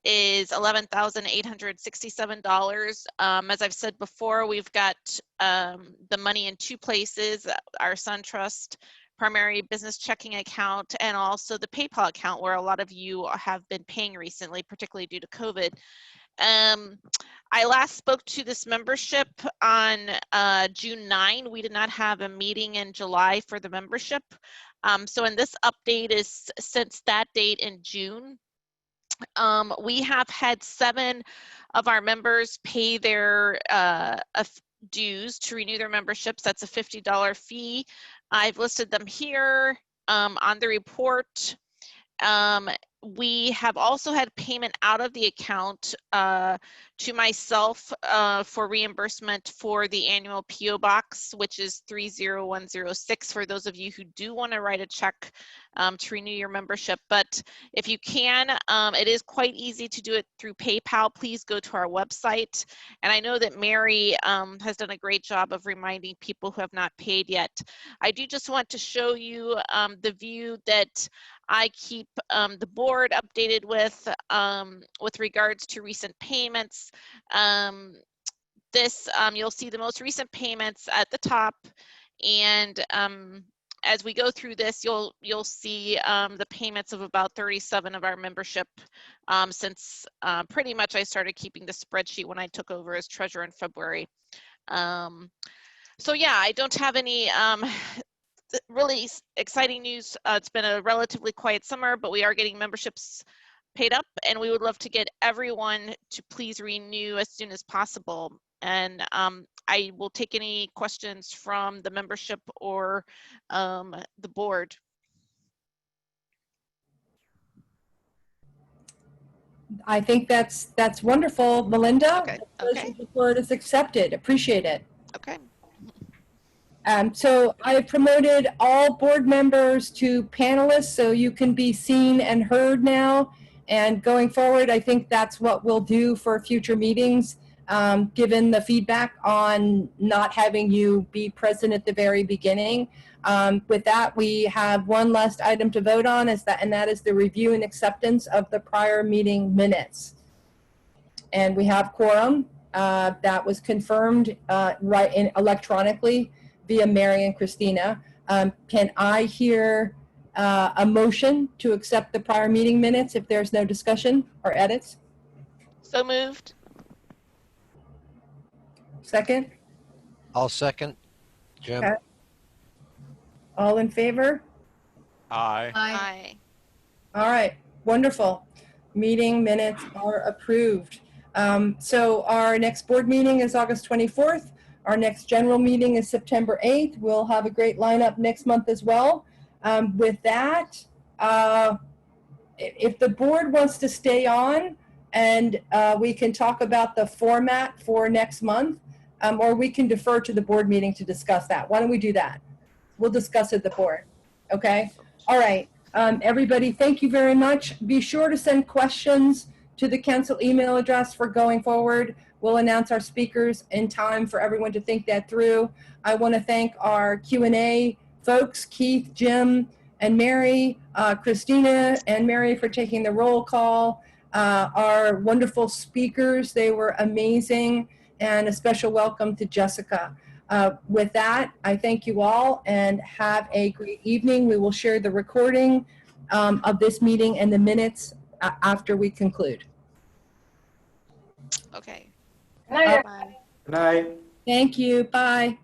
I: is $11,867. As I've said before, we've got the money in two places, our SunTrust primary business checking account and also the PayPal account, where a lot of you have been paying recently, particularly due to COVID. I last spoke to this membership on June 9. We did not have a meeting in July for the membership. So in this update is since that date in June. We have had 7 of our members pay their dues to renew their memberships. That's a $50 fee. I've listed them here on the report. We have also had payment out of the account to myself for reimbursement for the annual PO box, which is 30106 for those of you who do want to write a check to renew your membership. But if you can, it is quite easy to do it through PayPal. Please go to our website. And I know that Mary has done a great job of reminding people who have not paid yet. I do just want to show you the view that I keep the board updated with regards to recent payments. You'll see the most recent payments at the top, and as we go through this, you'll see the payments of about 37 of our membership since pretty much I started keeping the spreadsheet when I took over as treasurer in February. So yeah, I don't have any really exciting news. It's been a relatively quiet summer, but we are getting memberships paid up, and we would love to get everyone to please renew as soon as possible. And I will take any questions from the membership or the board.
A: I think that's wonderful, Melinda.
I: Okay.
A: The report is accepted. Appreciate it.
I: Okay.
A: So I have promoted all board members to panelists, so you can be seen and heard now. And going forward, I think that's what we'll do for future meetings, given the feedback on not having you be present at the very beginning. With that, we have one last item to vote on, and that is the review and acceptance of the prior meeting minutes. And we have quorum that was confirmed electronically via Mary and Christina. Can I hear a motion to accept the prior meeting minutes if there's no discussion or edits?
I: So moved.
A: Second?
J: I'll second. Jim.
A: Okay. All in favor?
J: Aye.
I: Aye.
A: All right, wonderful. Meeting minutes are approved. So our next board meeting is August 24th. Our next general meeting is September 8th. We'll have a great lineup next month as well. With that, if the board wants to stay on and we can talk about the format for next month, or we can defer to the board meeting to discuss that. Why don't we do that? We'll discuss at the board, okay? All right, everybody, thank you very much. Be sure to send questions to the council email address for going forward. We'll announce our speakers in time for everyone to think that through. I want to thank our Q&A folks, Keith, Jim, and Mary, Christina and Mary for taking the roll call. Our wonderful speakers, they were amazing, and a special welcome to Jessica. With that, I thank you all and have a great evening. We will share the recording of this meeting and the minutes after we conclude.
I: Okay.
B: Good night.
I: Bye.
K: Good night.
A: Thank you. Bye.